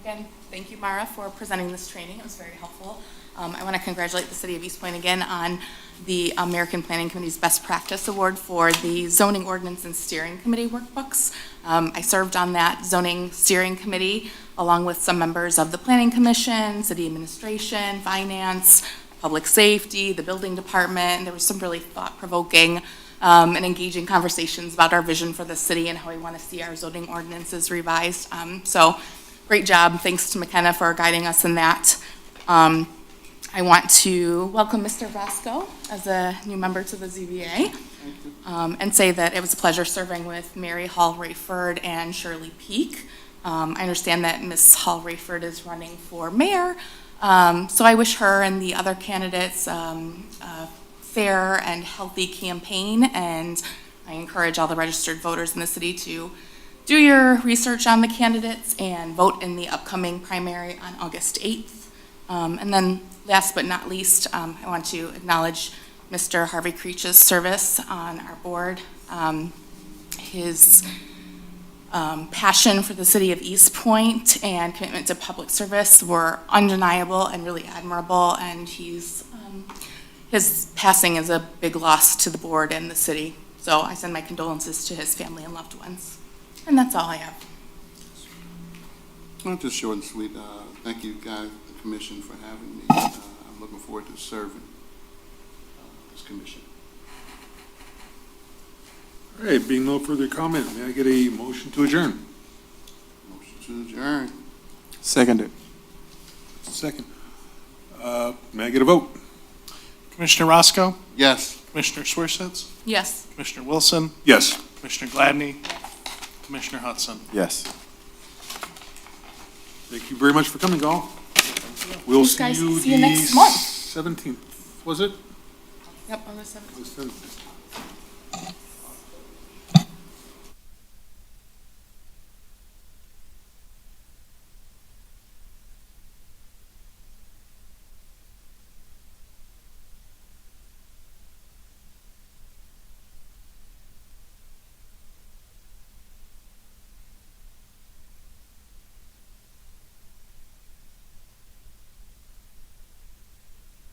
Again, thank you, Mara, for presenting this training. It was very helpful. I want to congratulate the City of East Point again on the American Planning Committee's Best Practice Award for the Zoning Ordinance and Steering Committee workbooks. I served on that Zoning Steering Committee along with some members of the Planning Commission, City Administration, Finance, Public Safety, the Building Department. There was some really thought-provoking and engaging conversations about our vision for the city and how we want to see our zoning ordinances revised. So great job. Thanks to McKenna for guiding us in that. I want to welcome Mr. Vasco as a new member to the ZBA and say that it was a pleasure serving with Mary Hall-Rayford and Shirley Peak. I understand that Ms. Hall-Rayford is running for mayor, so I wish her and the other candidates a fair and healthy campaign, and I encourage all the registered voters in the city to do your research on the candidates and vote in the upcoming primary on August 8th. And then last but not least, I want to acknowledge Mr. Harvey Creech's service on our board. His passion for the city of East Point and commitment to public service were undeniable and really admirable, and his passing is a big loss to the board and the city. So I send my condolences to his family and loved ones. And that's all I have. Well, just short and sweet. Thank you, guys, the commission, for having me. I'm looking forward to serving this commission. All right, being no further comment, may I get a motion to adjourn? Motion to adjourn. Seconded. Second. May I get a vote? Commissioner Roscoe, Yes. Commissioner Swearshetts, Yes. Commissioner Wilson, Yes. Commissioner Gladney, Commissioner Hudson. Yes. Thank you very much for coming, all. We'll Thanks, guys. see you See you the next month. 17th, was it? Yep, on the 7th. The 7th.